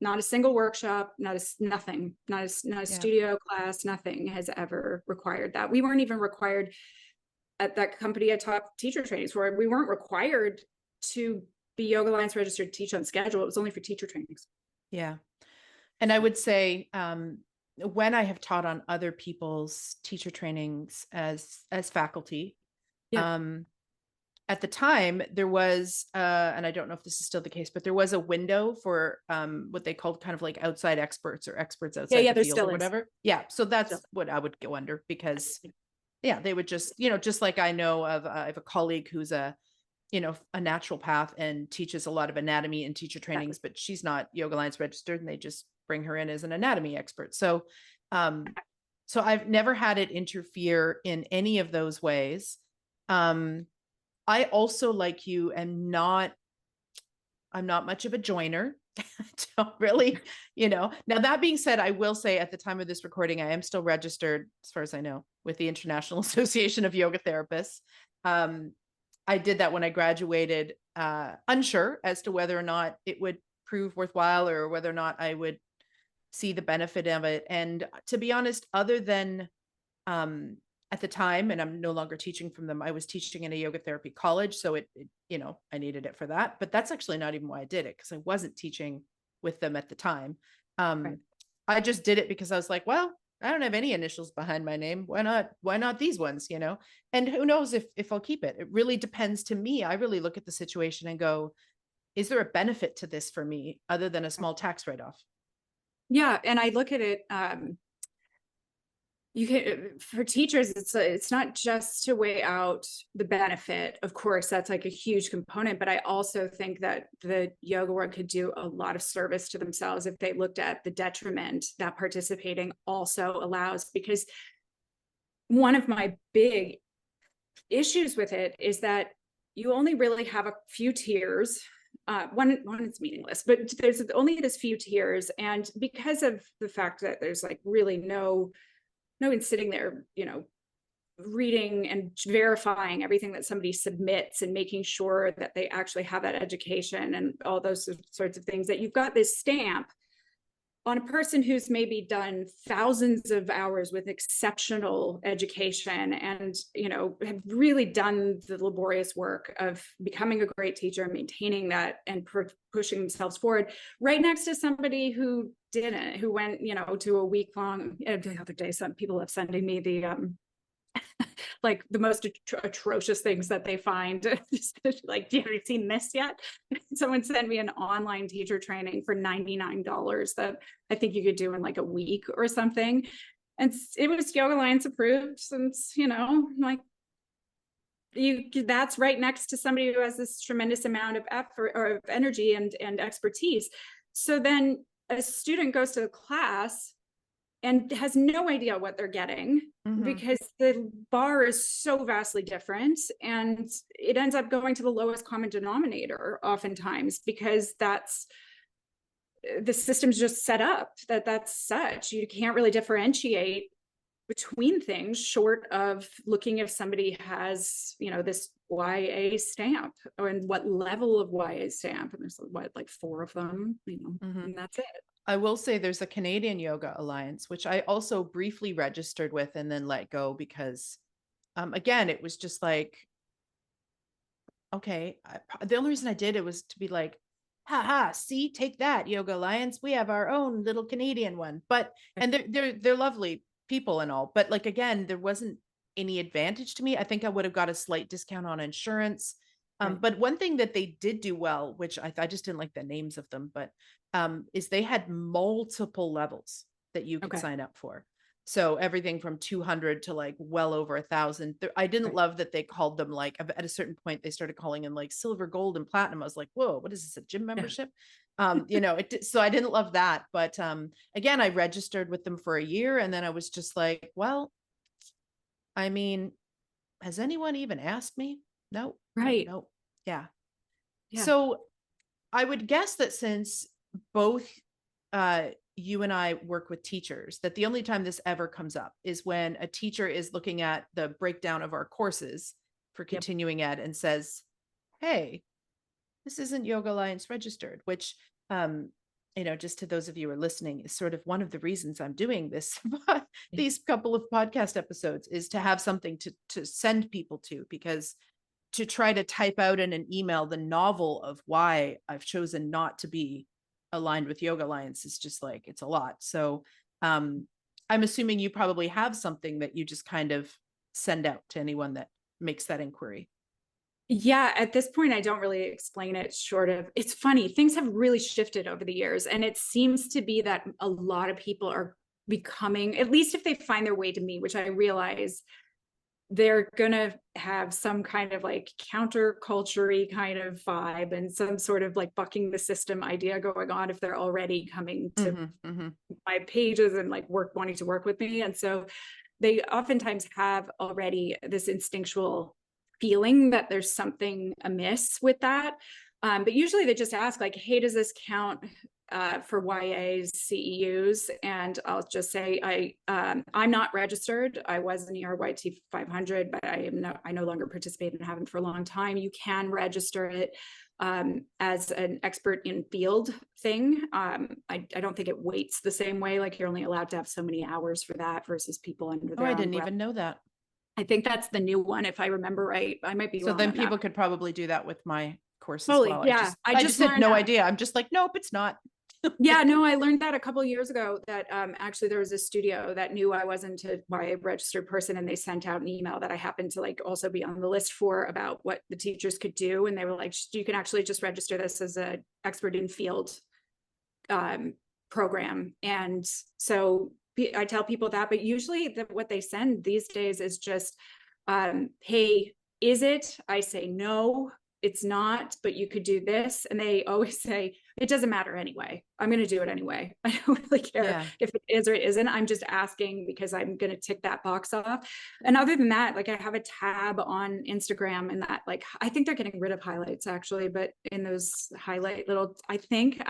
not a single workshop, nothing, not a studio class, nothing has ever required that. We weren't even required at that company I taught teacher trainings for. We weren't required to be Yoga Alliance registered to teach on schedule. It was only for teacher trainings. Yeah. And I would say, when I have taught on other people's teacher trainings as faculty, at the time there was, and I don't know if this is still the case, but there was a window for what they called kind of like outside experts or experts outside the field or whatever. Yeah. So that's what I would go under, because they would just, just like I know of, I have a colleague who's a naturopath and teaches a lot of anatomy and teacher trainings, but she's not Yoga Alliance registered, and they just bring her in as an anatomy expert. So, so I've never had it interfere in any of those ways. I also, like you, I'm not much of a joiner. Don't really, now that being said, I will say at the time of this recording, I am still registered, as far as I know, with the International Association of Yoga Therapists. I did that when I graduated, unsure as to whether or not it would prove worthwhile or whether or not I would see the benefit of it. And to be honest, other than at the time, and I'm no longer teaching from them, I was teaching in a yoga therapy college. So it I needed it for that. But that's actually not even why I did it, because I wasn't teaching with them at the time. Right. I just did it because I was like, well, I don't have any initials behind my name. Why not these ones, And who knows if I'll keep it. It really depends. To me, I really look at the situation and go, is there a benefit to this for me other than a small tax write-off? Yeah. And I look at it, you can, for teachers, it's not just to weigh out the benefit. Of course, that's like a huge component, but I also think that the yoga world could do a lot of service to themselves if they looked at the detriment that participating also allows. Because one of my big issues with it is that you only really have a few tiers. One is meaningless, but there's only this few tiers, and because of the fact that there's like really no one sitting there, reading and verifying everything that somebody submits and making sure that they actually have that education and all those sorts of things, that you've got this stamp on a person who's maybe done thousands of hours with exceptional education and, have really done the laborious work of becoming a great teacher, maintaining that and pushing themselves forward, right next to somebody who didn't, who went, to a week-long, the other day, some people have sending me the, like the most atrocious things that they find. Like, have you seen this yet? Someone sent me an online teacher training for $99 that I think you could do in like a week or something. And it was Yoga Alliance approved, since, like, that's right next to somebody who has this tremendous amount of effort or of energy and expertise. So then a student goes to the class and has no idea what they're getting, because the bar is so vastly different, and it ends up going to the lowest common denominator oftentimes, because that's the system's just set up that's such. You can't really differentiate between things short of looking if somebody has, this YA stamp, or in what level of YA stamp, and there's like 4 of them, and that's it. I will say there's a Canadian Yoga Alliance, which I also briefly registered with and then let go because, again, it was just like, okay, the only reason I did it was to be like, haha, see, take that, Yoga Alliance. We have our own little Canadian one. But, and they're lovely people and all. But like, again, there wasn't any advantage to me. I think I would have got a slight discount on insurance. But one thing that they did do well, which I just didn't like the names of them, but is they had multiple levels. that you could Okay. sign up for. So everything from 200 to like well over 1,000. I didn't Right. love that they called them like at a certain point, they started calling them like silver, gold, and platinum. I was like, whoa, what is this, a gym membership? So I didn't love that. But again, I registered with them for a year and then I was just like, well, I mean, has anyone even asked me? No, Right. no. Yeah. Yeah. So I would guess that since both you and I work with teachers, that the only time this ever comes up is when a teacher is looking at the breakdown of our courses for Yep. continuing ed and says, hey, this isn't Yoga Alliance registered, which, just to those of you who are listening, is sort of one of the reasons I'm doing this, these couple of podcast episodes, is to have something to send people to, because to try to type out in an email the novel of why I've chosen not to be aligned with Yoga Alliance is just like, it's a lot. So I'm assuming you probably have something that you just kind of send out to anyone that makes that inquiry. Yeah, at this point, I don't really explain it short of, it's funny, things have really shifted over the years. And it seems to be that a lot of people are becoming, at least if they find their way to me, which I realize they're gonna have some kind of like counterculture-y kind of vibe and some sort of like bucking the system idea going on if they're already coming to my pages and like wanting to work with me. And so they oftentimes have already this instinctual feeling that there's something amiss with that. But usually they just ask like, hey, does this count for YA's CEUs? And I'll just say, I'm not registered. I was in ERYT 500, but I no longer participate and haven't for a long time. You can register it as an expert in field thing. I don't think it weights the same way. Like you're only allowed to have so many hours for that versus people under their I didn't umbrella. even know that. I think that's the new one, if I remember right. I might be So wrong then on people that. could probably do that with my course as Totally, well. yeah. I just had learned no that. idea. I'm just like, nope, it's not. Yeah, no, I learned that a couple of years ago that actually there was a studio that knew I wasn't a registered person, and they sent out an email that I happened to like also be on the list for about what the teachers could do. And they were like, you can actually just register this as an expert in field program. And so I tell people that, but usually what they send these days is just, hey, is it? I say, no, it's not, but you could do this. And they always say, it doesn't matter anyway. I'm going to do it anyway. I don't really care if it is or it isn't. I'm just asking because I'm going to tick that box off. And other than that, like I have a tab on Instagram, and that like, I think they're getting rid of highlights actually, but in those highlight little, I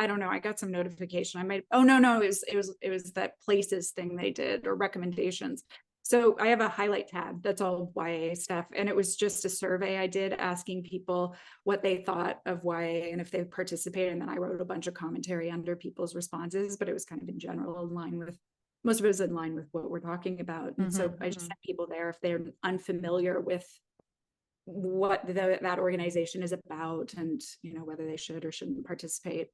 don't know. I got some notification. I might, oh no, it was that places thing they did, or recommendations. So I have a highlight tab that's all YA stuff. And it was just a survey I did asking people what they thought of YA and if they participated. And then I wrote a bunch of commentary under people's responses, but it was kind of in general in line with, most of it was in line with what we're talking about. And so I just sent people there if they're unfamiliar with what that organization is about, and whether they should or shouldn't participate.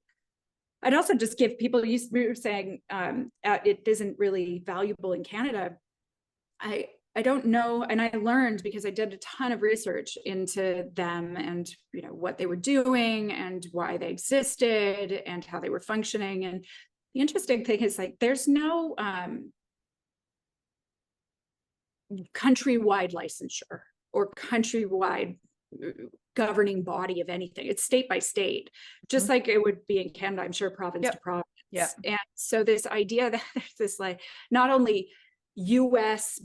I'd also just give people, you were saying it isn't really valuable in Canada. I don't know. And I learned because I did a ton of research into them and, what they were doing and why they existed and how they were functioning. And the interesting thing is like, there's no countrywide licensure or countrywide governing body of anything. It's state by state, just like it would be in Canada, I'm sure, province to province. And so this idea that there's this like, not only US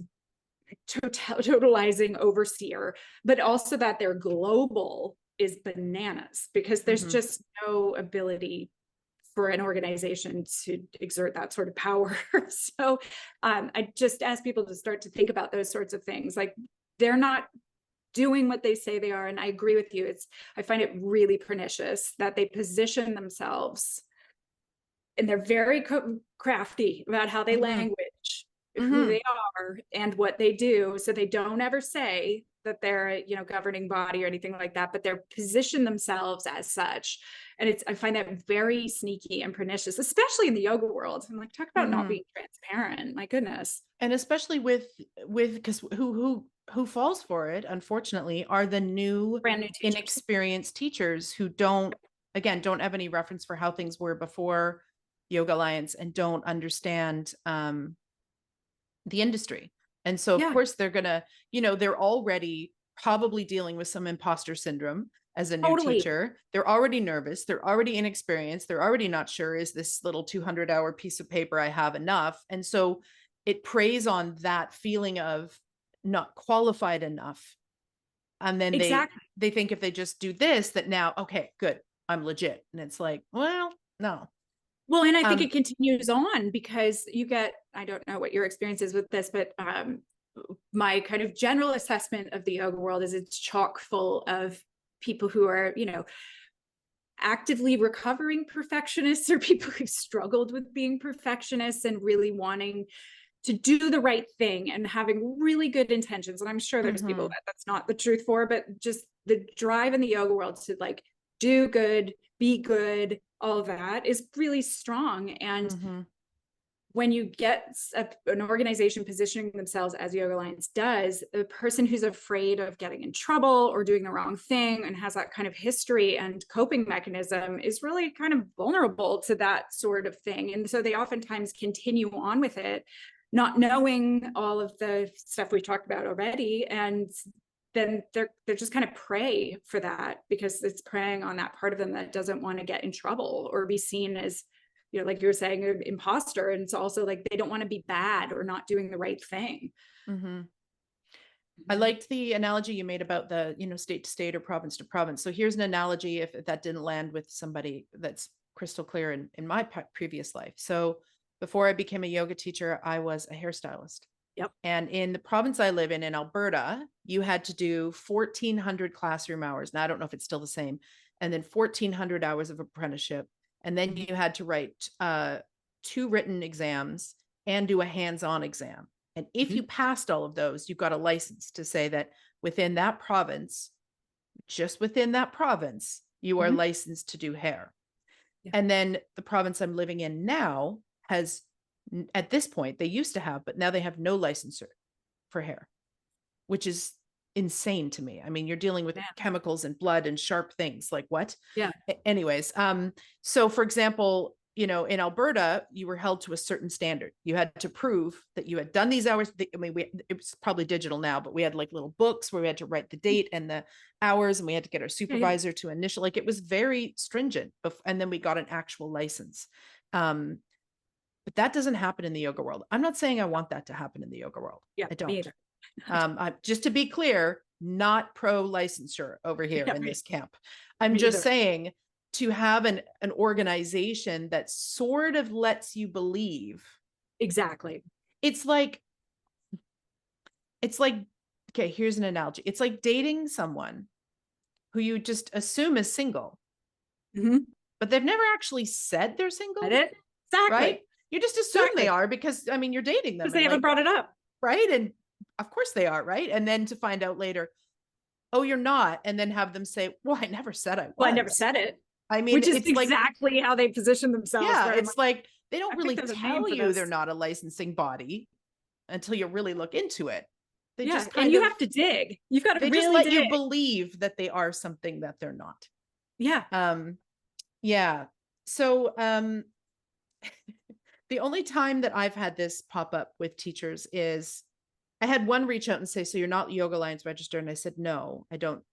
totalizing overseer, but also that they're global is bananas, because there's just no ability for an organization to exert that sort of power. So I just ask people to start to think about those sorts of things. Like they're not doing what they say they are. And I agree with you. I find it really pernicious that they position themselves, and they're very crafty about how they language who they are and what they do. So they don't ever say that they're a governing body or anything like that, but they're position themselves as such. And I find that very sneaky and pernicious, especially in the yoga world. I'm like, talk about not being transparent. My goodness. And especially with because who falls for it, unfortunately, are the brand new teachers. inexperienced teachers who don't have any reference for how things were before Yoga Alliance and don't understand the industry. And so, of Yeah. course, they're going to, they're already probably dealing with some imposter syndrome as a new Totally. teacher. They're already nervous. They're already inexperienced. They're already not sure, is this little 200-hour piece of paper I have enough? And so it preys on that feeling of not qualified enough. And then Exactly. they think if they just do this, that now, okay, good, I'm legit. And it's like, well, no. Well, and I think it continues on because you get, I don't know what your experience is with this, but my kind of general assessment of the yoga world is it's chock full of people who are, actively recovering perfectionists, or people who've struggled with being perfectionists and really wanting to do the right thing and having really good intentions. And I'm sure there's people that that's not the truth for, but just the drive in the yoga world to like do good, be good, all of that is really strong. And when you get an organization positioning themselves as Yoga Alliance does, the person who's afraid of getting in trouble or doing the wrong thing and has that kind of history and coping mechanism is really kind of vulnerable to that sort of thing. And so they oftentimes continue on with it, not knowing all of the stuff we've talked about already. And then they're just kind of prey for that because it's preying on that part of them that doesn't want to get in trouble or be seen as, like you were saying, an imposter. And it's also like they don't want to be bad or not doing the right thing. I liked the analogy you made about the, state to state or province to province. So here's an analogy if that didn't land with somebody that's crystal clear in my previous life. So before I became a yoga teacher, I was a hairstylist. Yep. And in the province I live in Alberta, you had to do 1,400 classroom hours. Now, I don't know if it's still the same. And then 1,400 hours of apprenticeship. And then you had to write 2 written exams and do a hands-on exam. And if you passed all of those, you got a license to say that within that province, just within that province, you are licensed to do hair. Yeah. And then the province I'm living in now has, at this point, they used to have, but now they have no licensure for hair, which is insane to me. I mean, you're dealing with chemicals and blood and sharp things. Like what? Yeah. Anyways, so for example, in Alberta, you were held to a certain standard. You had to prove that you had done these hours. I mean, it was probably digital now, but we had like little books where we had to write the date and the hours, and we had to get our supervisor to initial, like it was very stringent. And then we got an actual license. But that doesn't happen in the yoga world. I'm not saying I want that to happen in the yoga world. Yeah, I don't. Me either. Just to be clear, not pro licensure over here in this camp. I'm Me just either. saying to have an organization that sort of lets you believe. Exactly. It's like, okay, here's an analogy. It's like dating someone who you just assume is single, but they've never actually said they're single. Exactly. Right? You just assume they are because, I mean, you're dating them. Because they haven't brought it up. Right. And of course they are. Right. And then to find out later, oh, you're not. And then have them say, well, I never said I was. Well, I never said it. I mean, which is it's exactly like, how they position themselves. Yeah. It's like, they don't really tell you they're not a licensing body until you really look into it. They just kind and you have to dig. You've got to they really just let dig. you believe that they are something that they're not. Yeah. Yeah. So, the only time that I've had this pop up with teachers is I had one reach out and say, so you're not Yoga Alliance registered? And I said, no, I don't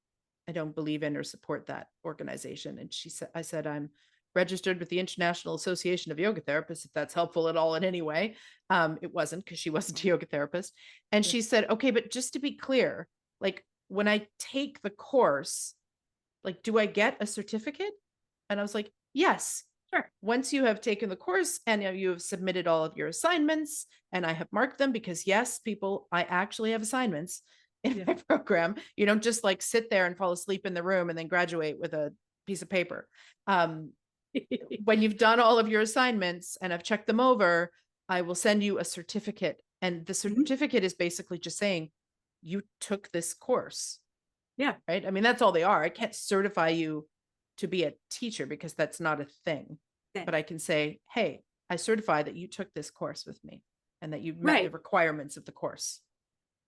believe in or support that organization. And I said, I'm registered with the International Association of Yoga Therapists, if that's helpful at all in any way. It wasn't, because she wasn't a yoga therapist. And she said, okay, but just to be clear, like when I take the course, like, do I get a certificate? And I was like, yes. Sure. Once you have taken the course and you have submitted all of your assignments, and I have marked them, because yes, people, I actually have assignments in my program. You don't just like sit there and fall asleep in the room and then graduate with a piece of paper. When you've done all of your assignments and I've checked them over, I will send you a certificate. And the certificate is basically just saying you took this course. Yeah. Right. I mean, that's all they are. I can't certify you to be a teacher because that's not a thing. But I can say, hey, I certify that you took this course with me and that you met the requirements of the course.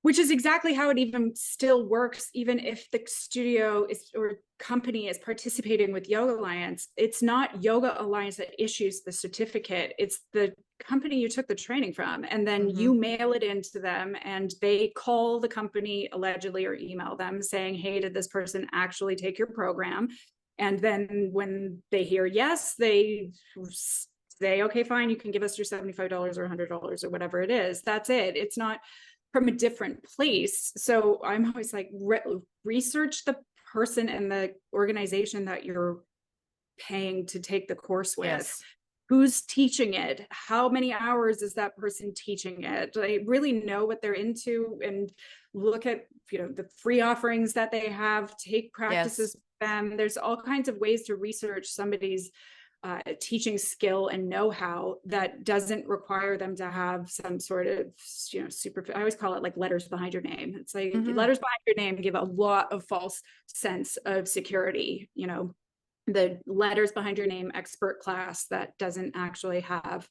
Which is exactly how it even still works, even if the studio is or company is participating with Yoga Alliance. It's not Yoga Alliance that issues the certificate. It's the company you took the training from. And then you mail it into them and they call the company allegedly or email them saying, hey, did this person actually take your program? And then when they hear yes, they say, okay, fine, you can give us your $75 or $100 or whatever it is. That's it. It's not from a different place. So I'm always like, research the person and the organization that you're paying to take the course with. Yes. Who's teaching it? How many hours is that person teaching it? Do they really know what they're into? And look at, the free offerings that they have, take practices with them. There's all kinds of ways to research somebody's teaching skill and know-how that doesn't require them to have some sort of, I always call it like letters behind your name. It's like letters behind your name give a lot of false sense of security. The letters behind your name expert class that doesn't actually have,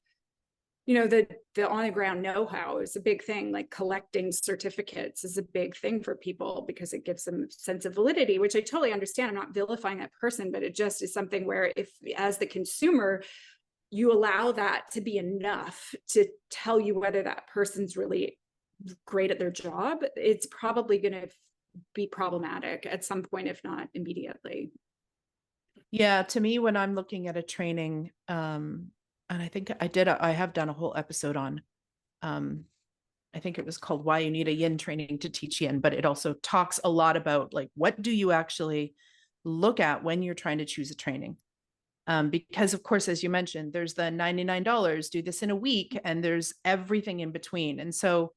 the on the ground know-how is a big thing. Like collecting certificates is a big thing for people because it gives them a sense of validity, which I totally understand. I'm not vilifying that person, but it just is something where if, as the consumer, you allow that to be enough to tell you whether that person's really great at their job, it's probably going to be problematic at some point, if not immediately. Yeah, to me, when I'm looking at a training, and I think I have done a whole episode on, I think it was called Why You Need a Yin Training to Teach Yin, but it also talks a lot about like, what do you actually look at when you're trying to choose a training? Because of course, as you mentioned, there's the $99, do this in a week, and there's everything in between. And so,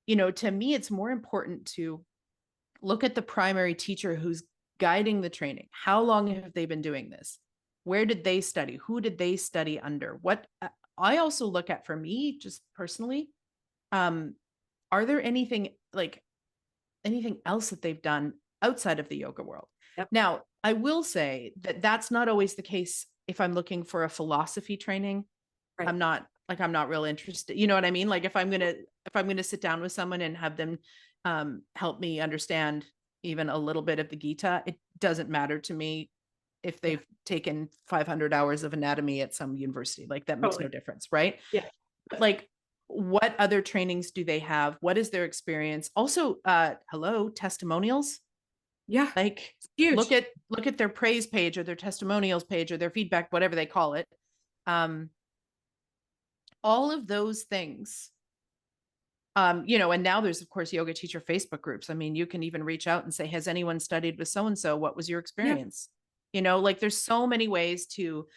to me, it's more important to look at the primary teacher who's guiding the training. How long have they been doing this? Where did they study? Who did they study under? What I also look at, for me, just personally, are there anything else that they've done outside of the yoga world? Yep. Now, I will say that that's not always the case. If I'm looking for a philosophy training, right. I'm not real interested. You know what I mean? Like if I'm going to sit down with someone and have them help me understand even a little bit of the Gita, it doesn't matter to me if they've taken 500 hours of anatomy at some university. Like that makes no difference, right? Yeah. Like, what other trainings do they have? What is their experience? Also, testimonials. Yeah. Like huge. Look at their praise page or their testimonials page or their feedback, whatever they call it. All of those things. And now there's, of course, yoga teacher Facebook groups. I mean, you can even reach out and say, has anyone studied with so-and-so? What was your experience? Yeah. Like there's so many ways to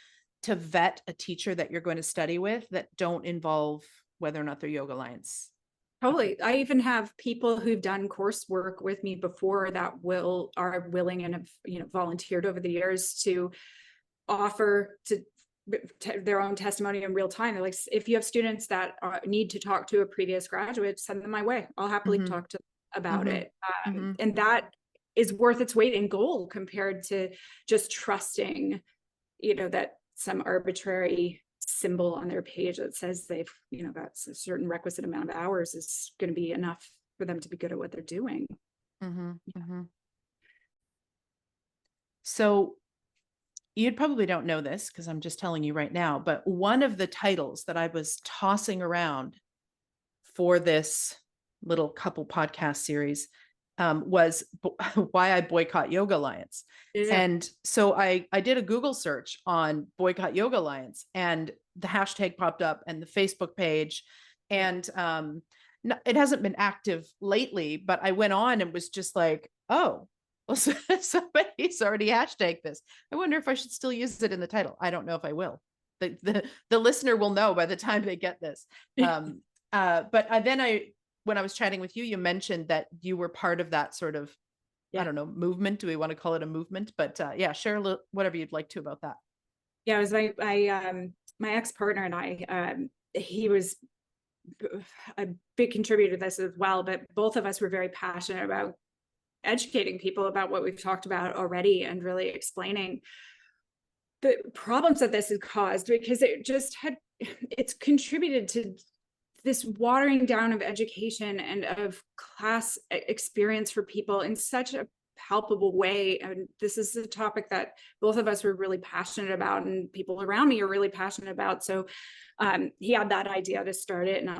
vet a teacher that you're going to study with that don't involve whether or not they're Yoga Alliance. Totally. I even have people who've done coursework with me before that are willing and have, volunteered over the years to offer to their own testimony in real time. They're like, if you have students that need to talk to a previous graduate, send them my way. I'll happily talk to them about it. And that is worth its weight in gold compared to just trusting, that some arbitrary symbol on their page that says they've, got a certain requisite amount of hours is going to be enough for them to be good at what they're doing. So you probably don't know this because I'm just telling you right now, but one of the titles that I was tossing around for this little couple podcast series was Why I Boycott Yoga Alliance. Yeah. And so I did a Google search on Boycott Yoga Alliance, and the hashtag popped up and the Facebook page. And it hasn't been active lately, but I went on and was just like, oh, well, somebody's already hashtagged this. I wonder if I should still use it in the title. I don't know if I will. The listener will know by the time they get this. But then when I was chatting with you, you mentioned that you were part of that sort of, I don't know, movement. Do we want to call it a movement? But share whatever you'd like to about that. Yeah, it was my ex-partner and I, he was a big contributor to this as well, but both of us were very passionate about educating people about what we've talked about already and really explaining the problems that this has caused, because it's contributed to this watering down of education and of class experience for people in such a palpable way. And this is a topic that both of us were really passionate about, and people around me are really passionate about. So he had that idea to start it, and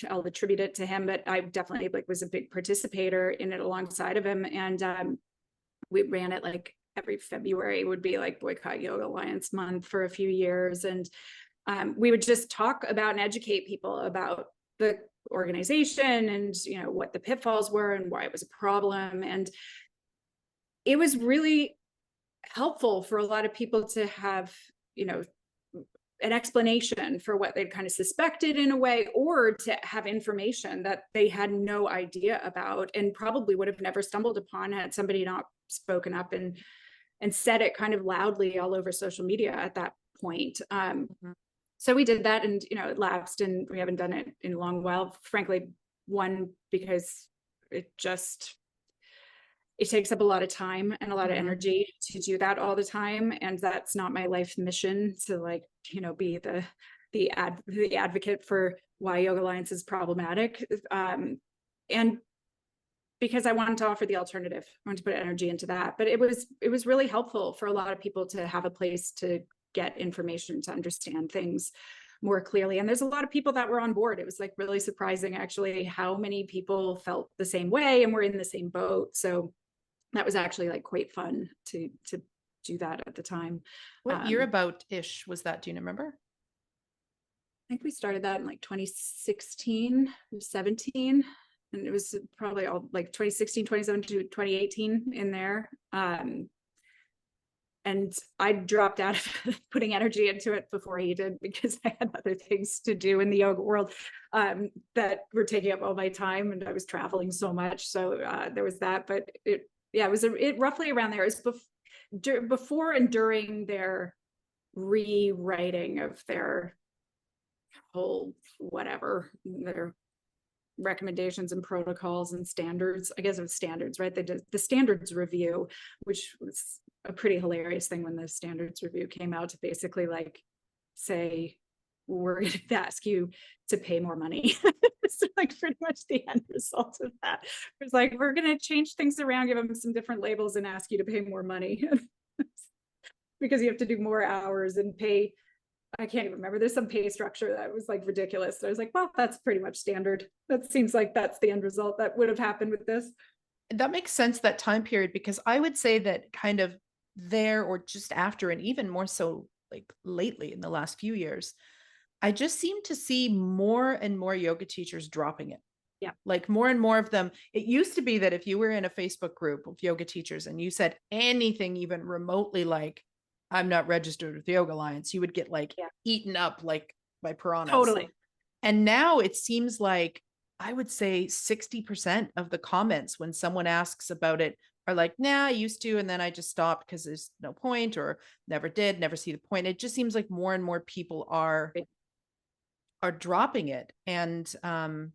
I'll attribute it to him, but I definitely was a big participator in it alongside of him. And we ran it every February would be Boycott Yoga Alliance month for a few years. And we would just talk about and educate people about the organization and, what the pitfalls were and why it was a problem. And it was really helpful for a lot of people to have, an explanation for what they'd kind of suspected in a way, or to have information that they had no idea about and probably would have never stumbled upon had somebody not spoken up and said it kind of loudly all over social media at that point. So we did that, and it lapsed, and we haven't done it in a long while. Frankly, one, because it takes up a lot of time and a lot of energy to do that all the time, and that's not my life mission to be the advocate for why Yoga Alliance is problematic. And because I wanted to offer the alternative, I wanted to put energy into that. But it was really helpful for a lot of people to have a place to get information, to understand things more clearly. And there's a lot of people that were on board. It was really surprising actually how many people felt the same way and were in the same boat. So that was actually quite fun to do that at the time. What year about-ish was that? Do you remember? I think we started that in 2016 or 17. And it was probably all 2016, 2017 to 2018 in there. And I dropped out of putting energy into it before he did, because I had other things to do in the yoga world that were taking up all my time, and I was traveling so much. So there was that, but it was roughly around there. It was before and during their rewriting of their whole their recommendations and protocols and standards. I guess it was standards, right? They did the standards review, which was a pretty hilarious thing when the standards review came out, to basically say, we're going to ask you to pay more money. It's pretty much the end result of that. It's we're going to change things around, give them some different labels, and ask you to pay more money because you have to do more hours and pay. I can't even remember. There's some pay structure that was ridiculous. So I was well, that's pretty much standard. That seems like that's the end result that would have happened with this. That makes sense, that time period, because I would say that kind of there, or just after, and even more so lately in the last few years, I just seem to see more and more yoga teachers dropping it. Yeah. More and more of them. It used to be that if you were in a Facebook group of yoga teachers and you said anything even remotely I'm not registered with the Yoga Alliance, you would get eaten up by piranhas. Totally. And now it seems I would say 60% of the comments when someone asks about it are nah, I used to, and then I just stopped because there's no point, or never see the point. It just seems more and more people are dropping it. And I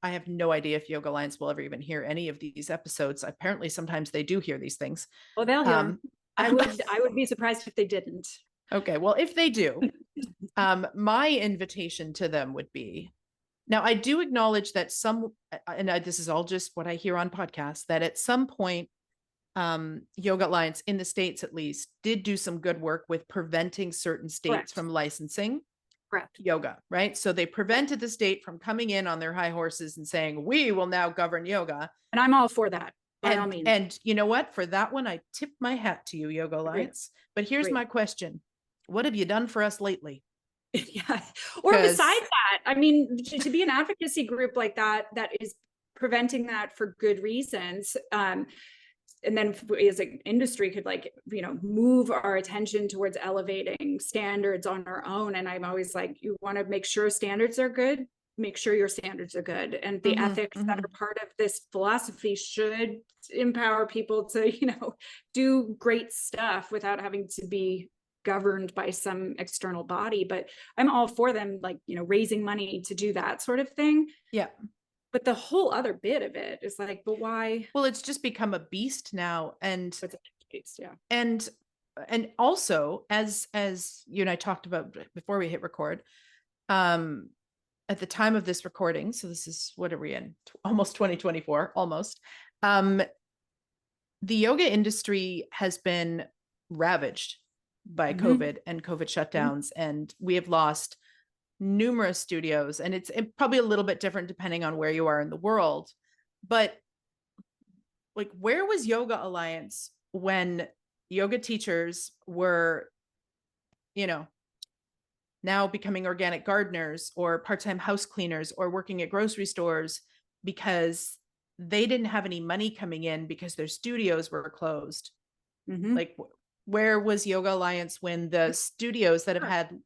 have no idea if Yoga Alliance will ever even hear any of these episodes. Apparently sometimes they do hear these things. Well, they'll hear them. I would be surprised if they didn't. Okay, well, if they do, my invitation to them would be, now I do acknowledge that this is all just what I hear on podcasts, that at some point, Yoga Alliance in the States at least did do some good work with preventing certain states Correct. from licensing Correct. yoga, right? So they prevented the state from coming in on their high horses and saying, we will now govern yoga. And I'm all for that. And you know what? For that one, I tip my hat to you, Yoga Alliance. But here's my question. What have you done for us lately? Yeah. Or besides that, I mean, to be an advocacy group like that is preventing that for good reasons. And then as an industry could move our attention towards elevating standards on our own. And I'm always you want to make sure standards are good, make sure your standards are good. And the ethics that are part of this philosophy should empower people to, do great stuff without having to be governed by some external body. But I'm all for them, raising money to do that sort of thing. Yeah. But the whole other bit of it is but why? Well, it's just become a beast now. And It's a beast, yeah. And also, as you and I talked about before we hit record, at the time of this recording, so this is, what are we in? Almost 2024, almost. The yoga industry has been ravaged by COVID and COVID shutdowns, and we have lost numerous studios, and it's probably a little bit different depending on where you are in the world. But like, where was Yoga Alliance when yoga teachers were, you know, now becoming organic gardeners or part-time house cleaners or working at grocery stores because they didn't have any money coming in because their studios were closed? Like, where was Yoga Alliance when the studios that have had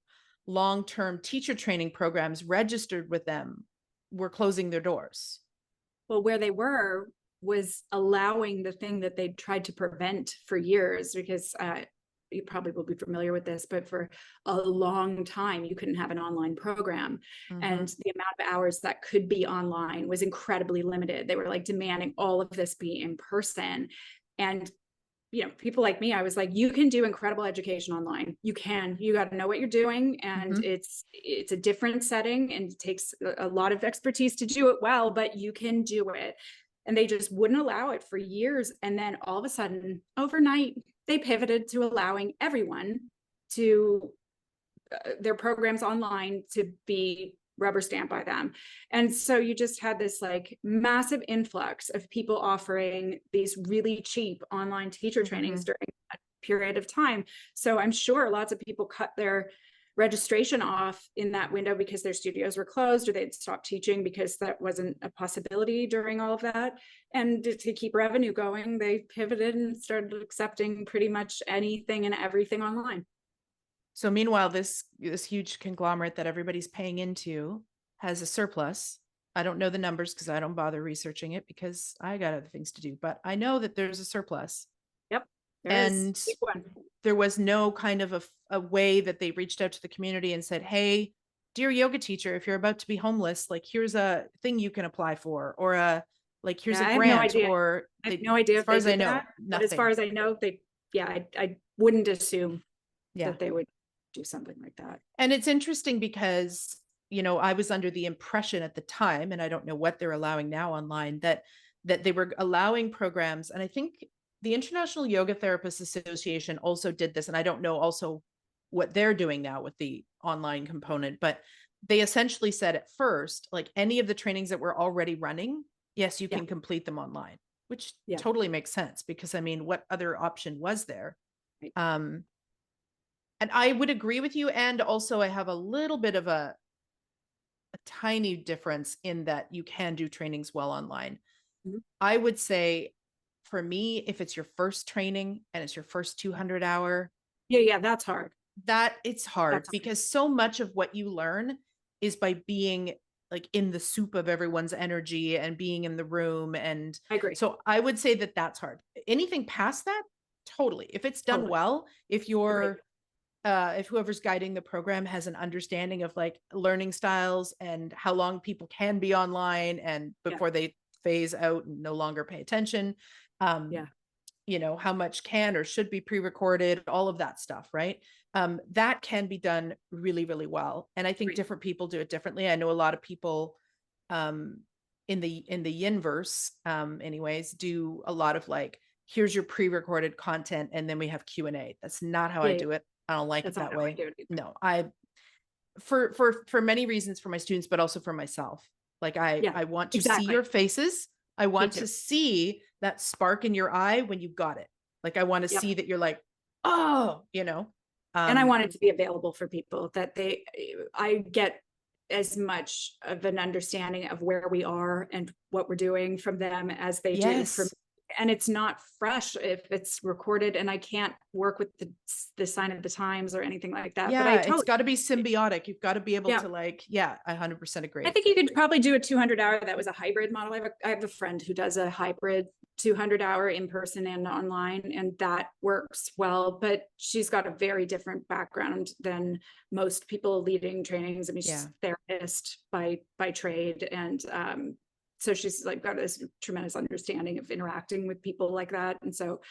long-term teacher training programs registered with them were closing their doors? Well, where they were was allowing the thing that they tried to prevent for years, because you probably will be familiar with this, but for a long time, you couldn't have an online program. And the amount of hours that could be online was incredibly limited. They were like demanding all of this be in person. And you know, people like me, I was like, you can do incredible education online. You got to know what you're doing. And it's a different setting, and it takes a lot of expertise to do it well, but you can do it. And they just wouldn't allow it for years. And then all of a sudden, overnight, they pivoted to allowing everyone to their programs online to be rubber stamped by them. And so you just had this like massive influx of people offering these really cheap online teacher trainings during that period of time. So I'm sure lots of people cut their registration off in that window because their studios were closed, or they'd stopped teaching because that wasn't a possibility during all of that. And to keep revenue going, they pivoted and started accepting pretty much anything and everything online. So meanwhile, this huge conglomerate that everybody's paying into has a surplus. I don't know the numbers because I don't bother researching it because I got other things to do, but I know that there's a surplus. Yep. And there was no kind of a way that they reached out to the community and said, hey, dear yoga teacher, if you're about to be homeless, like, here's a thing you can apply for, or here's a grant, or I have no idea. As far as I know, but as far as I know, I wouldn't assume that they would do something like that. And it's interesting because, you know, I was under the impression at the time, and I don't know what they're allowing now online, that they were allowing programs. And I think the International Yoga Therapists Association also did this, and I don't know also what they're doing now with the online component, but they essentially said at first, like, any of the trainings that were already running, yes, you can complete them online, which totally makes sense, because I mean, what other option was there? Right. And I would agree with you. And also I have a little bit of a tiny difference in that you can do trainings well online. I would say, for me, if it's your first training and it's your first 200 hour. Yeah, that's hard. It's hard because so much of what you learn is by being like in the soup of everyone's energy and being in the room. And I agree. So I would say that that's hard. Anything past that, totally. If it's done well, if you're, if whoever's guiding the program has an understanding of like learning styles and how long people can be online and before they phase out and no longer pay attention, you know, how much can or should be pre-recorded, all of that stuff, right? That can be done really, really well. And I think different people do it differently. I know a lot of people in the Yinverse, anyways, do a lot of like, here's your pre-recorded content, and then we have Q&A. That's not how I do it. I don't like it that way. No, for many reasons, for my students, but also for myself. Like I want to see your faces. I want to see that spark in your eye when you got it. Like, I want to see that you're like, oh, you know. And I want it to be available for people, that I get as much of an understanding of where we are and what we're doing from them as they do from. And it's not fresh if it's recorded, and I can't work with the sign of the times or anything like that. Yeah, but it's got to be symbiotic. You've got to be able to like, I 100% agree. I think you could probably do a 200 hour that was a hybrid model. I have a friend who does a hybrid 200 hour in person and online, and that works well, but she's got a very different background than most people leading trainings. I mean, she's a therapist by trade, and so she's like got this tremendous understanding of interacting with people like that. And so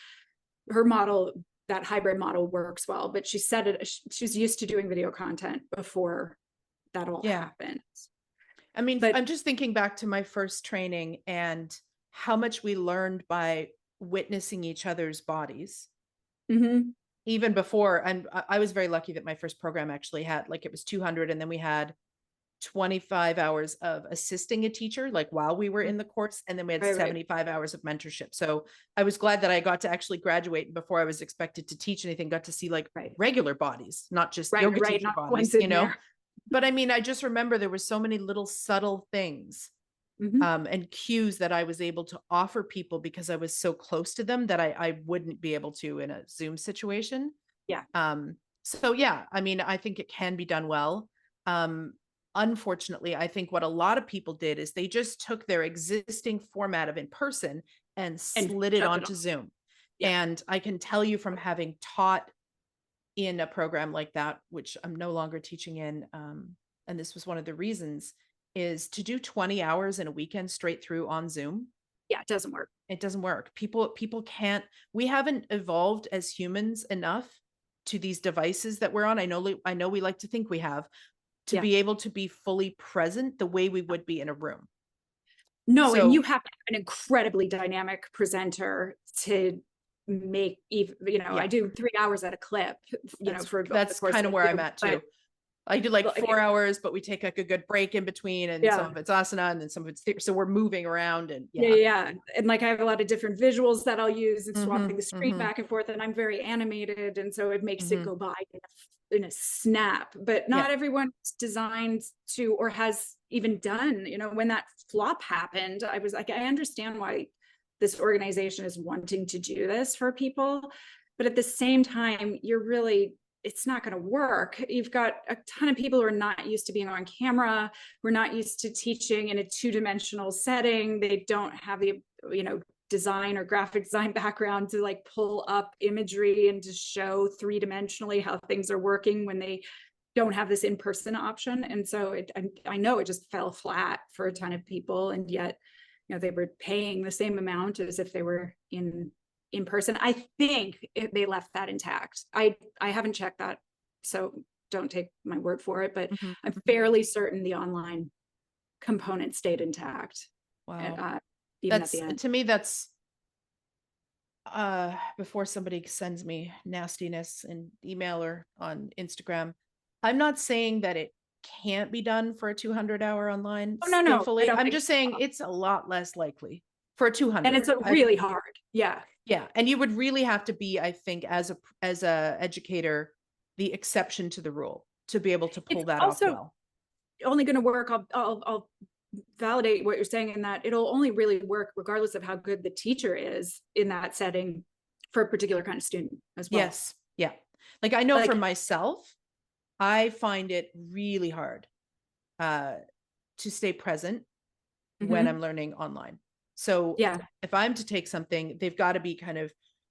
her model, that hybrid model, works well, but she said she's used to doing video content before that all Yeah. happened. I mean, But I'm just thinking back to my first training and how much we learned by witnessing each other's bodies. Mhm. Even before, and I was very lucky that my first program actually had, like, it was 200, and then we had 25 hours of assisting a teacher, like, while we were in the course, and then we had Right, right, 75 hours of mentorship. So I was glad that I got to actually graduate before I was expected to teach anything, got to see like right, regular bodies, not just right, yoga right, teacher not the bodies, ones in there. But I mean, I just remember there were so many little subtle things Mhm. and cues that I was able to offer people because I was so close to them that I wouldn't be able to in a Zoom situation. Yeah. So yeah, I mean, I think it can be done well. Um, Unfortunately, I think what a lot of people did is they just took their existing format of in person and And slid it shoved it onto on. Zoom. Yeah. And I can tell you from having taught in a program like that, which I'm no longer teaching in, and this was one of the reasons, is to do 20 hours in a weekend straight through on Zoom. Yeah, it doesn't work. It doesn't work. People can't, we haven't evolved as humans enough to these devices that we're on. I know we like to think we have, to Yeah. be able to be fully present the way we would be in a room. No, and you So have to have an incredibly dynamic presenter to make even, I yeah, do 3 hours at a clip, for over the that's course kind of of where the I'm year, at but too. I do like like, 4 hours, but we take like a good break in between, and some yeah. of it's asana and then some of it's theater. So we're moving around and Yeah, yeah. yeah, and, like, I have a lot of different visuals that I'll use and swapping Mhm, the screen mhm, back and forth, and I'm very animated, and so it makes it mhm. go by in a snap, but Yeah. not everyone's designed to or has even done, when that flop happened, I was like, I understand why this organization is wanting to do this for people, but at the same time, it's not gonna work. You've got a ton of people who are not used to being on camera. We're not used to teaching in a two-dimensional setting. They don't have the, design or graphic design background to like pull up imagery and to show three-dimensionally how things are working when they don't have this in-person option. And so I know it just fell flat for a ton of people. And yet, they were paying the same amount as if they were in person. I think they left that intact. I haven't checked that, so don't take my word for it, but Mhm. I'm fairly certain the online component stayed intact. Wow. Even at the end. To me, that's before somebody sends me nastiness in email or on Instagram. I'm not saying that it can't be done for a 200-hour online Oh, no, I skillfully. don't I'm think just so. saying it's a lot less likely for a And 200. it's really hard. Yeah. Yeah, and you would really have to be, I think, as a educator, the exception to the rule to be able to It's pull that off also well. only going to work. I'll validate what you're saying in that it'll only really work regardless of how good the teacher is in that setting for a particular kind of student as well. Yes. Yeah. Like I know for Like, myself, I find it really hard uh to stay present when mhm. I'm learning online. So Yeah, if I'm to take something, they've got to be kind of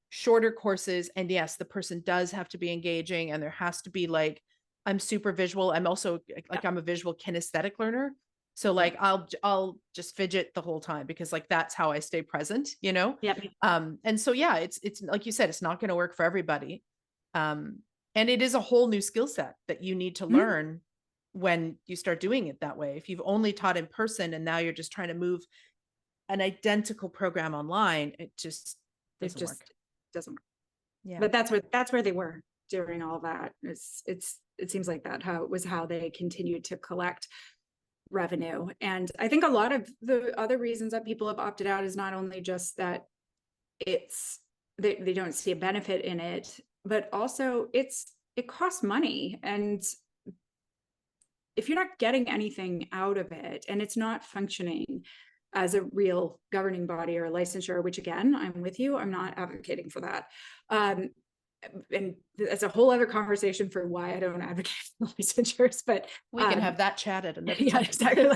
shorter courses. And yes, the person does have to be engaging and there has to be like, I'm super visual. I'm also yeah, like, I'm a visual kinesthetic learner. So yeah, like, I'll just fidget the whole time because like, that's how I stay present, you know? yeah. And so, yeah, it's like you said, it's not going to work for everybody. Um, and it is a whole new skill set that you need to Mhm. learn when you start doing it that way. If you've only taught in person and now you're just trying to move an identical program online, it just It doesn't work. just doesn't work. Yeah. But that's where they were during all that. It seems like how they continued to collect revenue. And I think a lot of the other reasons that people have opted out is not only just that they don't see a benefit in it, but also it costs money. And if you're not getting anything out of it and it's not functioning as a real governing body or a licensure, which again, I'm with you, I'm not advocating for that. And that's a whole other conversation for why I don't advocate for licensures, but We can have that chat at another yeah, time. exactly.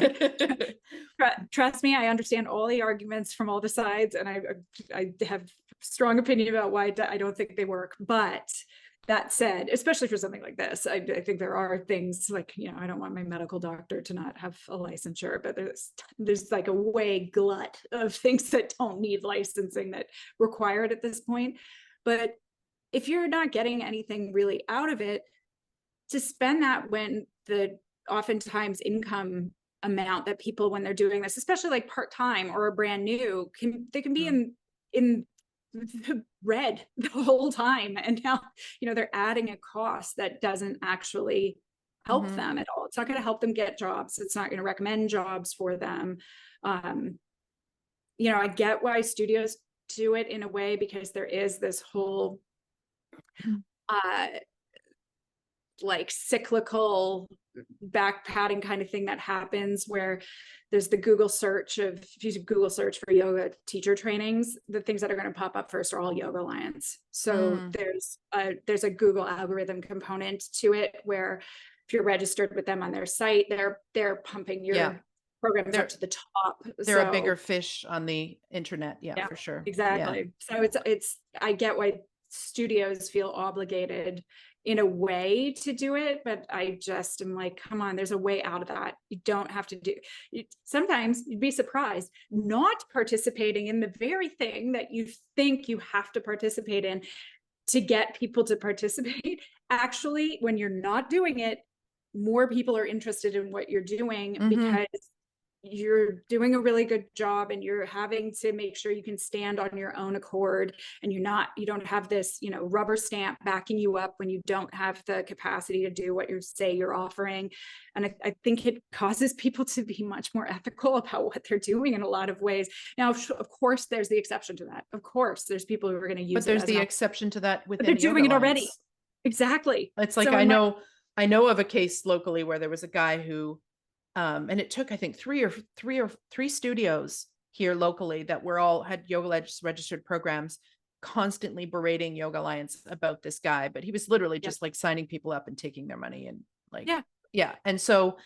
Like, trust me, I understand all the arguments from all the sides, and I have strong opinion about why I don't think they work. But that said, especially for something like this, I think there are things like, I don't want my medical doctor to not have a licensure, but there's like a way glut of things that don't need licensing that require it at this point. But if you're not getting anything really out of it, to spend that when the oftentimes income amount that people, when they're doing this, especially like part-time or brand new, they can be in the red the whole time. And now, they're adding a cost that doesn't actually help them at all. It's not going to help them get jobs. It's not going to recommend jobs for them. I get why studios do it in a way, because there is this whole like cyclical back padding kind of thing that happens, where there's the Google search if you Google search for yoga teacher trainings, the things that are going to pop up first are all Yoga Alliance. So there's a Google algorithm component to it, where if you're registered with them on their site, they're pumping your programs up to the top. They're a bigger fish on the internet. Yeah, for sure. Exactly. So I get why studios feel obligated in a way to do it, but I just am like, come on, there's a way out of that. You don't have to do it. Sometimes you'd be surprised not participating in the very thing that you think you have to participate in to get people to participate. Actually, when you're not doing it, more people are interested in what you're doing because you're doing a really good job, and you're having to make sure you can stand on your own accord, and you don't have this, rubber stamp backing you up when you don't have the capacity to do what you say you're offering. And I think it causes people to be much more ethical about what they're doing in a lot of ways. Now, of course, there's the exception to that. Of course, there's people who are going to use it. But there's the exception to that within they're doing it already. Exactly. It's like, I know of a case locally where there was a guy who, and it took, I think, three studios here locally that had Yoga registered programs, constantly berating Yoga Alliance about this guy. But he was literally just like signing people up and taking their money, and like, yeah. And so,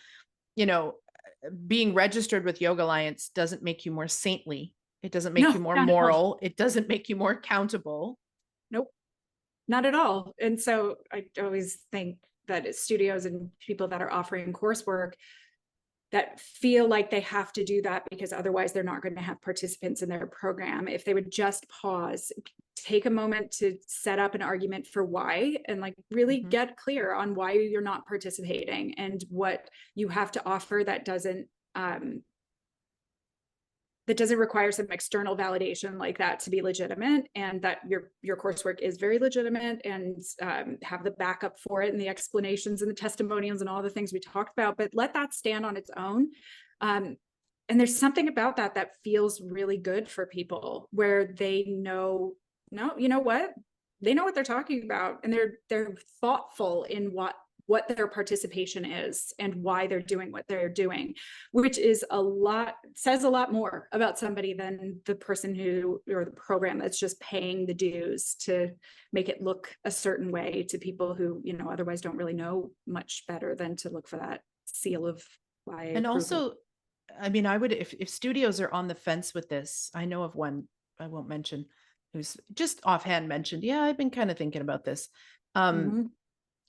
being registered with Yoga Alliance doesn't make you more saintly. It doesn't make you more moral. It doesn't make you more accountable. Nope, not at all. And so I always think that it's studios and people that are offering coursework that feel like they have to do that because otherwise they're not going to have participants in their program. If they would just pause, take a moment to set up an argument for why, and like really get clear on why you're not participating and what you have to offer that doesn't require some external validation like that to be legitimate, and that your coursework is very legitimate, and have the backup for it and the explanations and the testimonials and all the things we talked about, but let that stand on its own. And there's something about that feels really good for people, where they know, no, you know what? They know what they're talking about, and they're thoughtful in what their participation is and why they're doing what they're doing, which says a lot more about somebody than the person or the program that's just paying the dues to make it look a certain way to people who, otherwise don't really know much better than to look for that seal of why. And also, I mean, I would, if studios are on the fence with this, I know of one I won't mention, who's just offhand mentioned, yeah, I've been kind of thinking about this.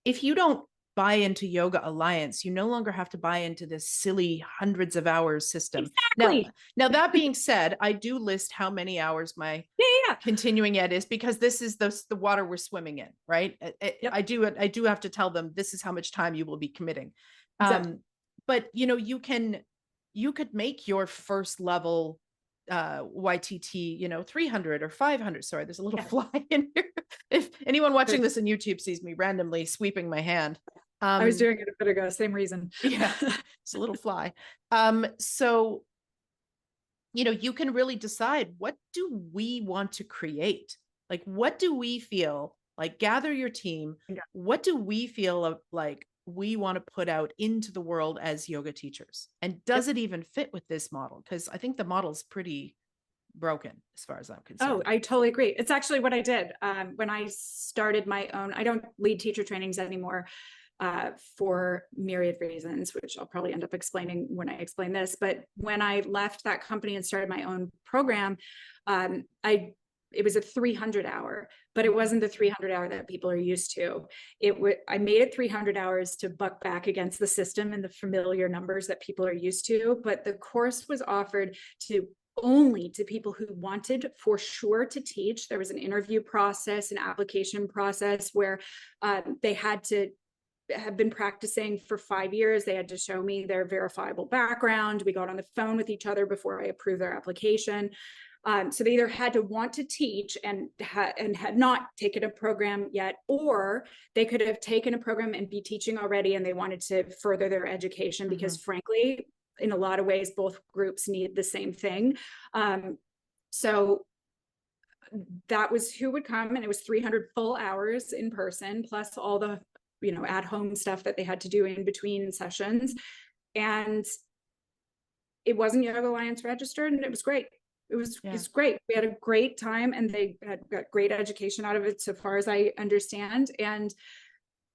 If you don't buy into Yoga Alliance, you no longer have to buy into this silly hundreds of hours system. Exactly. Now that being said, I do list how many hours my continuing ed is, because this is the water we're swimming in, right? I do have to tell them this is how much time you will be committing. Exactly. But you could make your first level YTT, 300 or 500. Sorry, there's a little fly in here. If anyone watching this on YouTube sees me randomly sweeping my hand. I was doing it a bit ago, same reason. Yeah, it's a little fly. So, you can really decide, what do we want to create? Like, what do we feel like? Gather your team. Yeah. What do we feel like we want to put out into the world as yoga teachers? And does it even fit with this model? Because I think the model's pretty broken as far as I'm concerned. Oh, I totally agree. It's actually what I did when I started my own. I don't lead teacher trainings anymore for myriad reasons, which I'll probably end up explaining when I explain this. But when I left that company and started my own program, it was a 300 hour, but it wasn't the 300 hour that people are used to. I made it 300 hours to buck back against the system and the familiar numbers that people are used to. But the course was offered only to people who wanted for sure to teach. There was an interview process, an application process where they had to have been practicing for 5 years. They had to show me their verifiable background. We got on the phone with each other before I approved their application. So they either had to want to teach and had not taken a program yet, or they could have taken a program and be teaching already, and they wanted to further their education because frankly, in a lot of ways, both groups need the same thing. So that was who would come, and it was 300 full hours in person, plus all the, at home stuff that they had to do in between sessions. And it wasn't Yoga Alliance registered, and it was great. It's great. We had a great time, and they got great education out of it, so far as I understand. And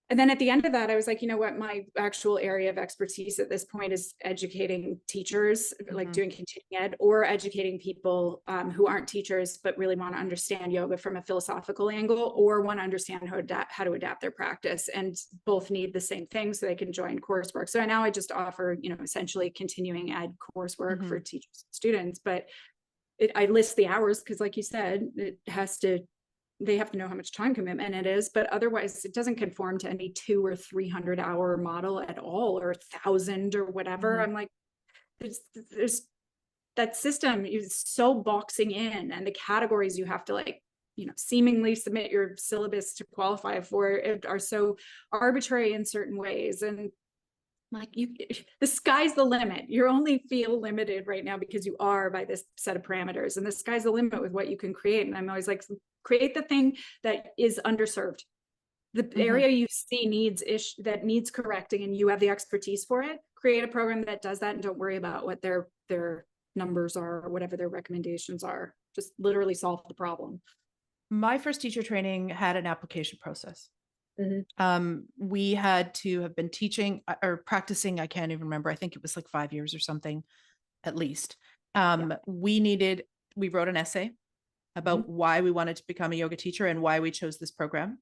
then at the end of that, I was like, you know what, my actual area of expertise at this point is educating teachers, like doing continuing ed, or educating people who aren't teachers, but really want to understand yoga from a philosophical angle, or want to understand how to adapt their practice, and both need the same thing so they can join coursework. So now I just offer, essentially continuing ed coursework for teachers and students, but I list the hours because, like you said, they have to know how much time commitment it is, but otherwise it doesn't conform to any 200 or 300 hour model at all, or 1,000 or whatever. I'm like, there's that system is so boxing in, and the categories you have to seemingly submit your syllabus to qualify for it are so arbitrary in certain ways. And the sky's the limit. You only feel limited right now because you are by this set of parameters, and the sky's the limit with what you can create. And I'm always like, create the thing that is underserved. The area you see that needs correcting, and you have the expertise for it. Create a program that does that, and don't worry about what their numbers are or whatever their recommendations are. Just literally solve the problem. My first teacher training had an application process. We had to have been teaching or practicing, I can't even remember, I think it was like 5 years or something at least. We wrote an essay about why we wanted to become a yoga teacher and why we chose this program.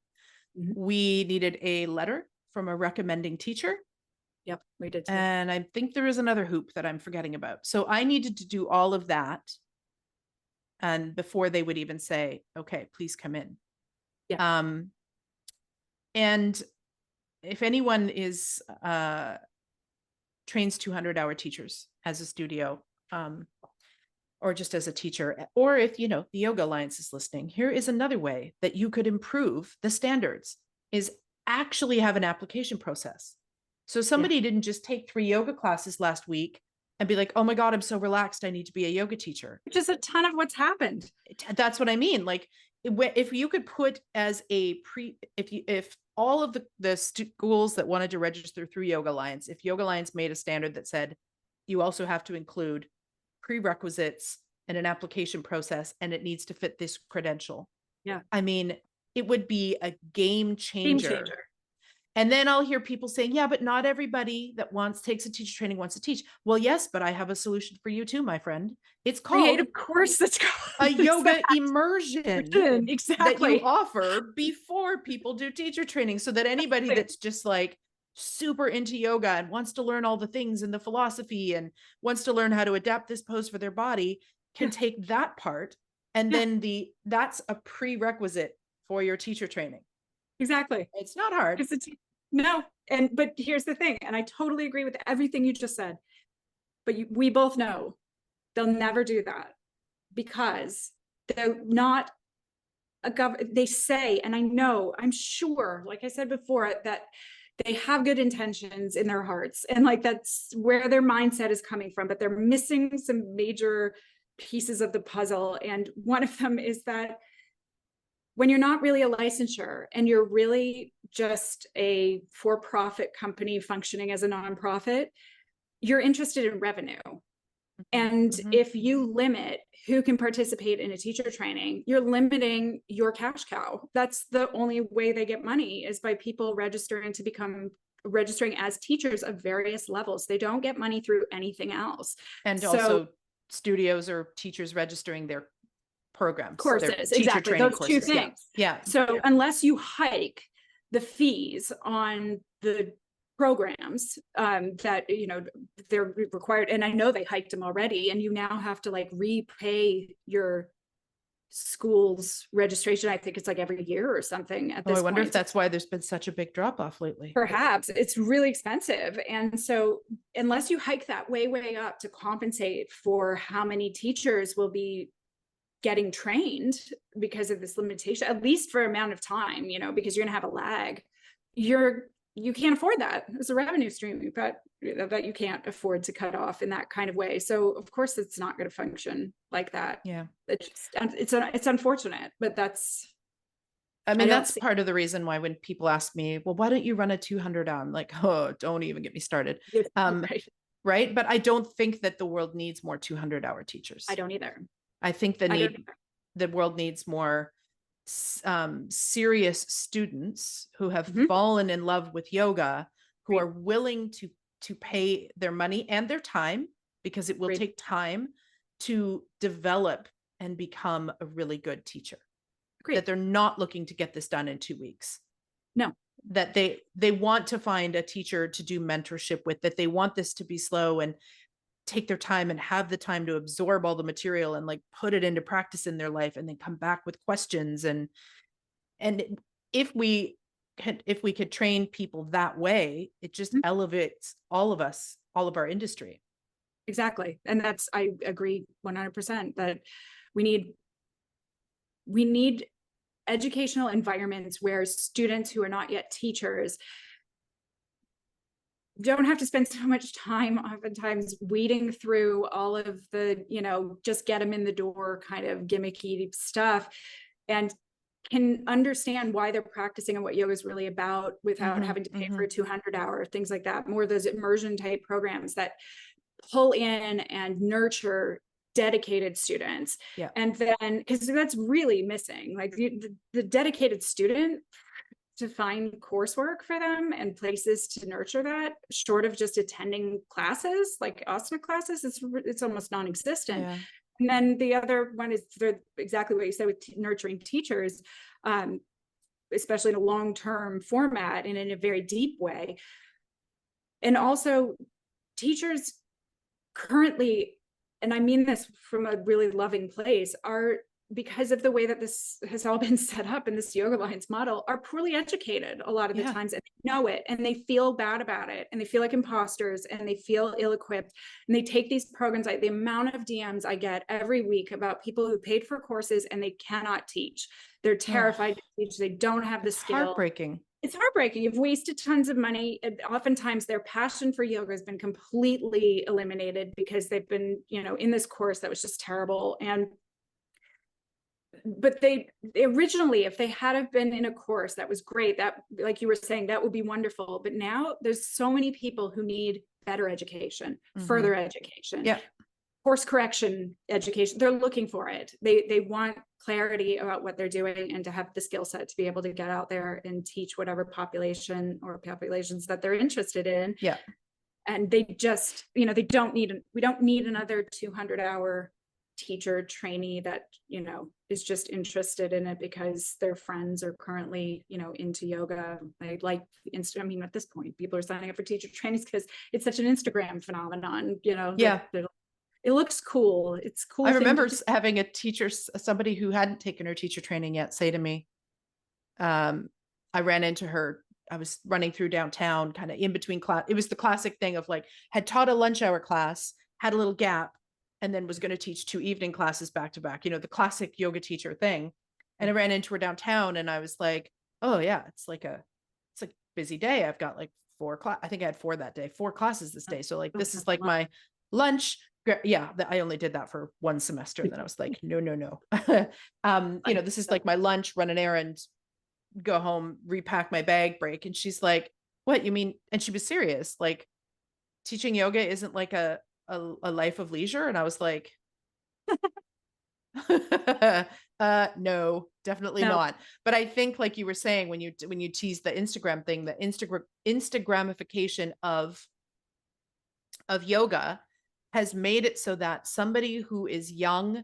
We needed a letter from a recommending teacher. Yep, we did too. And I think there is another hoop that I'm forgetting about. So I needed to do all of that, and before they would even say, okay, please come in. And if anyone is trains 200-hour teachers as a studio, or just as a teacher, or if the Yoga Alliance is listening, here is another way that you could improve the standards, is actually have an application process. So somebody didn't just take 3 yoga classes last week and be like, oh my God, I'm so relaxed, I need to be a yoga teacher. Which is a ton of what's happened. That's what I mean. Like, if you could put as a if all of the schools that wanted to register through Yoga Alliance, if Yoga Alliance made a standard that said you also have to include prerequisites and an application process, and it needs to fit this credential. I mean, it would be a game changer. And then I'll hear people saying, yeah, but not everybody that takes a teacher training wants to teach. Well, yes, but I have a solution for you too, my friend. It's called creative course. That's a yoga immersion that you offer before people do teacher training, so that anybody that's just like super into yoga and wants to learn all the things and the philosophy and wants to learn how to adapt this pose for their body can take that part. And then that's a prerequisite for your teacher training. Exactly. It's not hard. No. But here's the thing. And I totally agree with everything you just said, but we both know they'll never do that, because they're not they say, and I'm sure, like I said before, that they have good intentions in their hearts, and like that's where their mindset is coming from, but they're missing some major pieces of the puzzle. And one of them is that when you're not really a licensure and you're really just a for-profit company functioning as a nonprofit, you're interested in revenue. And if you limit who can participate in a teacher training, you're limiting your cash cow. That's the only way they get money, is by people registering as teachers of various levels. They don't get money through anything else. And also studios or teachers registering their programs, courses, exactly, those courses. 2 things. So unless you hike the fees on the programs that they're required, and I know they hiked them already, and you now have to like repay your schools registration. I think it's like every year or something at Oh, this I wonder if point. that's why there's been such a big drop off lately. Perhaps it's really expensive. And so unless you hike that way up to compensate for how many teachers will be getting trained because of this limitation, at least for amount of time, you know, because you're going to have a lag, you can't afford that as a revenue stream that you can't afford to cut off in that kind of way. So of course it's not going to function like that. Yeah. It's unfortunate, but that's, I mean, that's see, part of the reason why when people ask me, well, why don't you run a 200 hour? I'm like, oh, don't even get me started. right. Right. But I don't think that the world needs more 200-hour teachers. I don't either. I think the world needs more serious students who have fallen in love with yoga, who are willing to pay their money and their time, because it will take time to develop and become a really good teacher. That they're not looking to get this done in 2 weeks. No. That they want to find a teacher to do mentorship with, that they want this to be slow and take their time and have the time to absorb all the material and like put it into practice in their life, and then come back with questions. And if we could train people that way, it just elevates all of us, all of our industry. Exactly. And I agree 100% that we need educational environments where students who are not yet teachers don't have to spend so much time oftentimes weeding through all of the, you know, just get them in the door kind of gimmicky stuff, and can understand why they're practicing and what yoga is really about without having to pay for a 200-hour, things like that. More of those immersion type programs that pull in and nurture dedicated students. Yeah. And then, because that's really missing, like the dedicated student, to find coursework for them and places to nurture that, short of just attending classes like asana classes, it's almost non-existent. Yeah. And then the other one is exactly what you said with nurturing teachers, especially in a long-term format and in a very deep way. And also teachers currently, and I mean this from a really loving place, because of the way that this has all been set up in this Yoga Alliance model, are poorly educated a lot of the times, and they know it, and they feel bad about it, and they feel like imposters, and they feel ill-equipped, and they take these programs. The amount of DMs I get every week about people who paid for courses and they cannot teach. They're terrified to teach. They don't have the skill. Heartbreaking. It's heartbreaking. You've wasted tons of money. And oftentimes their passion for yoga has been completely eliminated because they've been, you know, in this course that was just terrible. But they originally, if they had have been in a course that was great, that, like you were saying, that would be wonderful. But now there's so many people who need better education, further education, course correction education. They're looking for it. They want clarity about what they're doing and to have the skill set to be able to get out there and teach whatever population or populations that they're interested in. Yeah. And they just, you know, we don't need another 200-hour teacher trainee that, you know, is just interested in it because their friends are currently, you know, into yoga. They like I mean, at this point, people are signing up for teacher trainings because it's such an Instagram phenomenon, you know. Yeah. It looks cool. It's cool. I remember having a teacher, somebody who hadn't taken her teacher training yet, say to me, I ran into her. I was running through downtown, kind of in between class. It was the classic thing of like, had taught a lunch hour class, had a little gap, and then was going to teach 2 evening classes back to back, you know, the classic yoga teacher thing. And I ran into her downtown and I was like, oh yeah, it's like a busy day. I've got like 4 I think I had 4 that day, 4 classes this day. So like, this is like my lunch. Yeah. I only did that for 1 semester. And then I was like, no. You know, this is like my lunch, run an errand, go home, repack my bag, break. And she's like, what you mean? And she was serious. Like, teaching yoga isn't like a life of leisure. And I was like, no, definitely not. But I think, like you were saying, when you tease the Instagram thing, the Instagramification of yoga has made it so that somebody who is young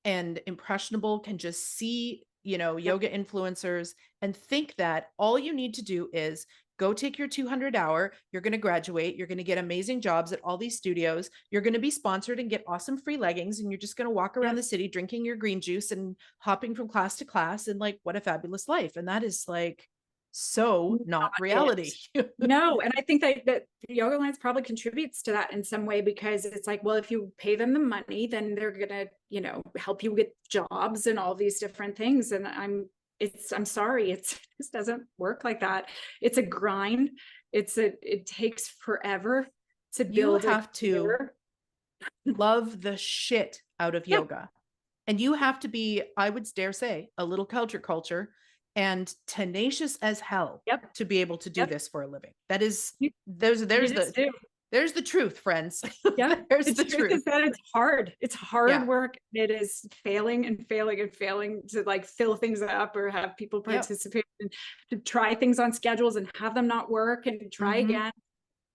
and impressionable can just see, you know, yoga influencers and think that all you need to do is go take your 200 hour, you're going to graduate, you're going to get amazing jobs at all these studios, you're going to be sponsored and get awesome free leggings, and you're just going to walk around the city drinking your green juice and hopping from class to class, and like, what a fabulous life. And that is like so not reality. No, and I think that Yoga Alliance probably contributes to that in some way, because it's like, well, if you pay them the money, then they're gonna, you know, help you get jobs and all these different things. And I'm sorry, it just doesn't work like that. It's a grind. It takes forever to build. You have to love the shit out of yoga. And you have to be, I would dare say, a little culture and tenacious as hell to be able to do this for a living. That is, there's the truth, friends. Yeah, there's the truth. Is that it's hard. It's hard work. It is failing and failing and failing to like fill things up or have people participate and to try things on schedules and have them not work and try again.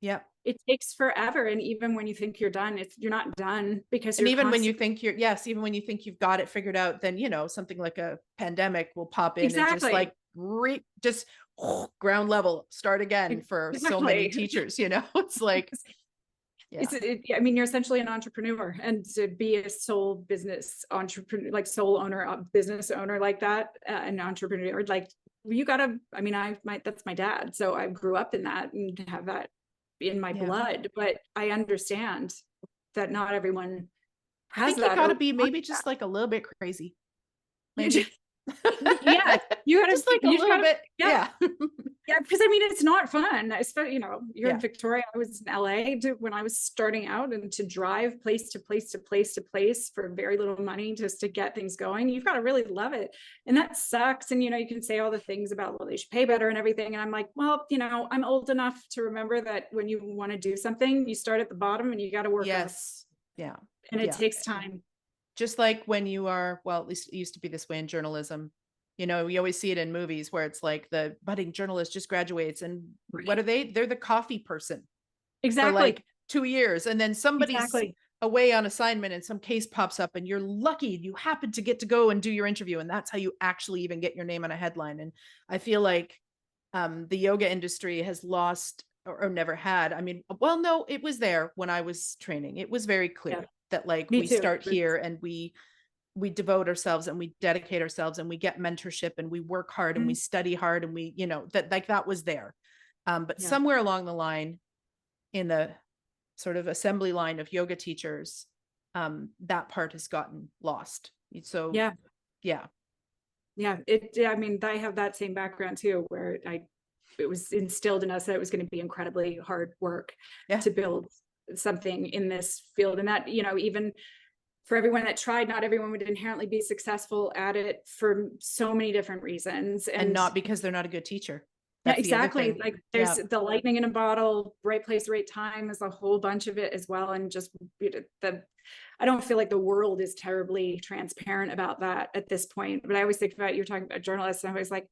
Yeah. It takes forever. And even when you think you're done, you're not done, because and even when you think even when you think you've got it figured out, then, you know, something like a pandemic will pop in and just like ground level start again for so many teachers, you know. It's like, I mean, you're essentially an entrepreneur, and to be a sole business entrepreneur, like sole owner, business owner like that, an entrepreneur, like you gotta, I mean, that's my dad. So I grew up in that and have that in my blood, but I understand that not everyone has that. You gotta be maybe just like a little bit crazy. Maybe. You gotta just like a little bit. Yeah, because I mean, it's not fun. Especially, you know, you're in Victoria. I was in LA when I was starting out, and to drive place to place to place to place for very little money just to get things going. You've got to really love it, and that sucks. And you know, you can say all the things about, well, they should pay better and everything. And I'm like, well, you know, I'm old enough to remember that when you want to do something, you start at the bottom and you got to work up. And it takes time. Just like when you are, well, at least it used to be this way in journalism. You know, we always see it in movies where it's like the budding journalist just graduates, and what are they? They're the coffee person. Exactly. For like 2 years. And then somebody's away on assignment and some case pops up and you're lucky you happen to get to go and do your interview. And that's how you actually even get your name on a headline. And I feel like the yoga industry has lost or never had. I mean, well, no, it was there when I was training. It was very clear that like we start here and we devote ourselves and we dedicate ourselves and we get mentorship and we work hard and we study hard and we, you know, that like that was there. But somewhere along the line in the sort of assembly line of yoga teachers, that part has gotten lost. So I mean, I have that same background too, where it was instilled in us that it was going to be incredibly hard work to build something in this field. And that, you know, even for everyone that tried, not everyone would inherently be successful at it for so many different reasons. And not because they're not a good teacher. That's exactly. Like there's the lightning in a bottle, right place, right time is a whole bunch of it as well. And just I don't feel like the world is terribly transparent about that at this point. But I always think about, you're talking about journalists, and I was like,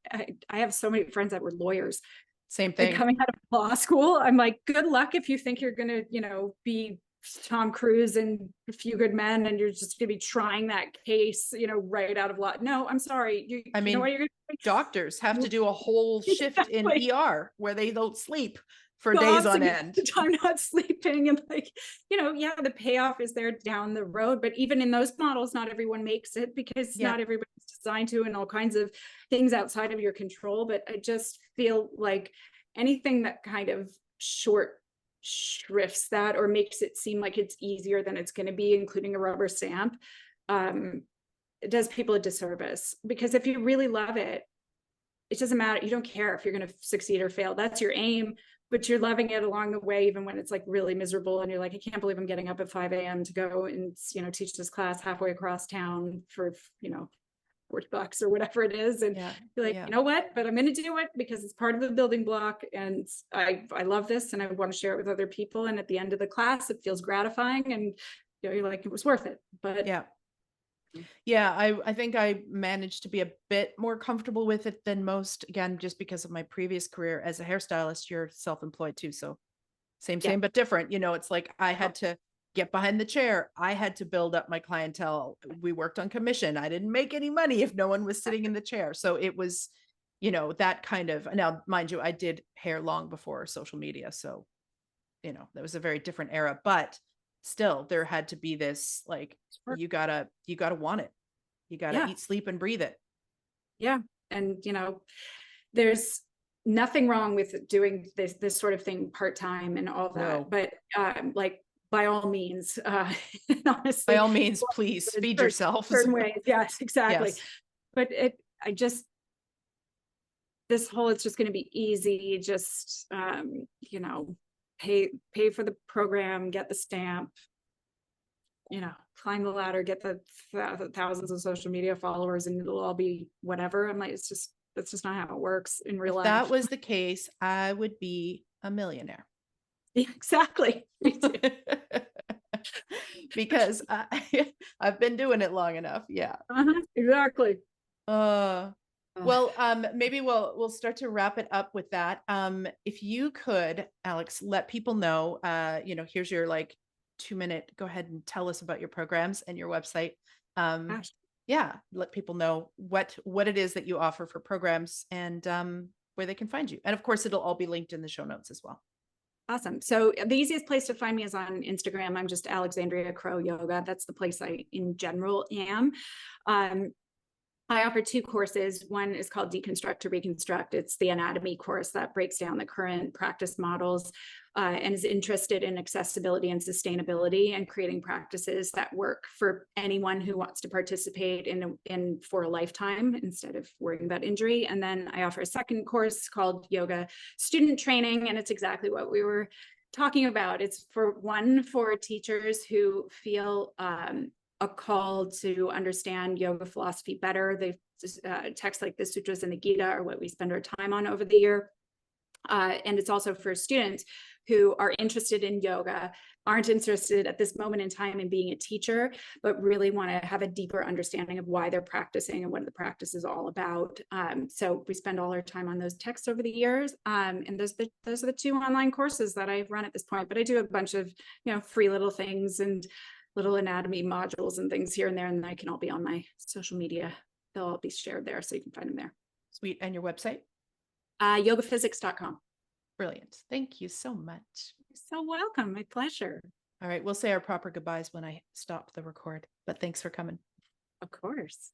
I have so many friends that were lawyers. Same thing. Like coming out of law school, I'm like, good luck if you think you're going to, you know, be Tom Cruise and A Few Good Men, and you're just going to be trying that case, you know, right out of law. No, I'm sorry. You know what you're gonna do? Doctors have to do a whole shift in ER where they don't sleep for days on end. I'm not sleeping, and like, you know, the payoff is there down the road. But even in those models, not everyone makes it, because not everybody's designed to, and all kinds of things outside of your control. But I just feel like anything that kind of shrifts that or makes it seem like it's easier than it's going to be, including a rubber stamp, it does people a disservice. Because if you really love it, it doesn't matter. You don't care if you're going to succeed or fail. That's your aim, but you're loving it along the way, even when it's like really miserable and you're like, I can't believe I'm getting up at 5 a.m. to go and, you know, teach this class halfway across town for, you know, $40 or whatever it is. And you're like, you know what, but I'm going to do it because it's part of the building block. And I love this and I want to share it with other people. And at the end of the class, it feels gratifying, and you know, you're like, it was worth it. But I think I managed to be a bit more comfortable with it than most, again, just because of my previous career as a hairstylist. You're self-employed too. So same, but different. You know, it's like I had to get behind the chair. I had to build up my clientele. We worked on commission. I didn't make any money if no one was sitting in the chair. So it was you know, that kind of, now, mind you, I did hair long before social media. So, you know, that was a very different era, but still there had to be this, like, Sure. you gotta want it. You gotta Yeah. eat, sleep, and breathe it. Yeah. And, you know, there's nothing wrong with doing this sort of thing part-time and all that, No. but like, by all means, By honestly, all means, please in feed yourself. certain ways. Yes, exactly. Yes. But this whole, it's just going to be easy, just, you know, pay for the program, get the stamp, you know, climb the ladder, get the thousands of social media followers, and it'll all be whatever. I'm like, that's just not how it works in real If life. that was the case, I would be a millionaire. Yeah, exactly. Me too. Because I've been doing it long enough. Yeah. Exactly. Well, maybe we'll start to wrap it up with that. If you could, Alex, let people know, you know, here's your like 2-minute, go ahead and tell us about your programs and your website. Gosh. Yeah, let people know what it is that you offer for programs, and where they can find you. And of course, it'll all be linked in the show notes as well. Awesome. So the easiest place to find me is on Instagram. I'm just Alexandria Crow Yoga. That's the place I in general am. I offer 2 courses. One is called Deconstruct to Reconstruct. It's the anatomy course that breaks down the current practice models, and is interested in accessibility and sustainability and creating practices that work for anyone who wants to participate in for a lifetime instead of worrying about injury. And then I offer a second course called Yoga Student Training, and it's exactly what we were talking about. It's for teachers who feel a call to understand yoga philosophy better. They texts like the sutras and the Gita are what we spend our time on over the year. And it's also for students who are interested in yoga, aren't interested at this moment in time in being a teacher, but really want to have a deeper understanding of why they're practicing and what the practice is all about. So we spend all our time on those texts over the years. And those are the 2 online courses that I've run at this point, but I do a bunch of, you know, free little things and little anatomy modules and things here and there, and I can all be on my social media. They'll all be shared there, so you can find them there. Sweet. And your website? Yogaphysics.com. Brilliant. Thank you so much. You're so welcome. My pleasure. All right. We'll say our proper goodbyes when I stop the record, but thanks for coming. Of course.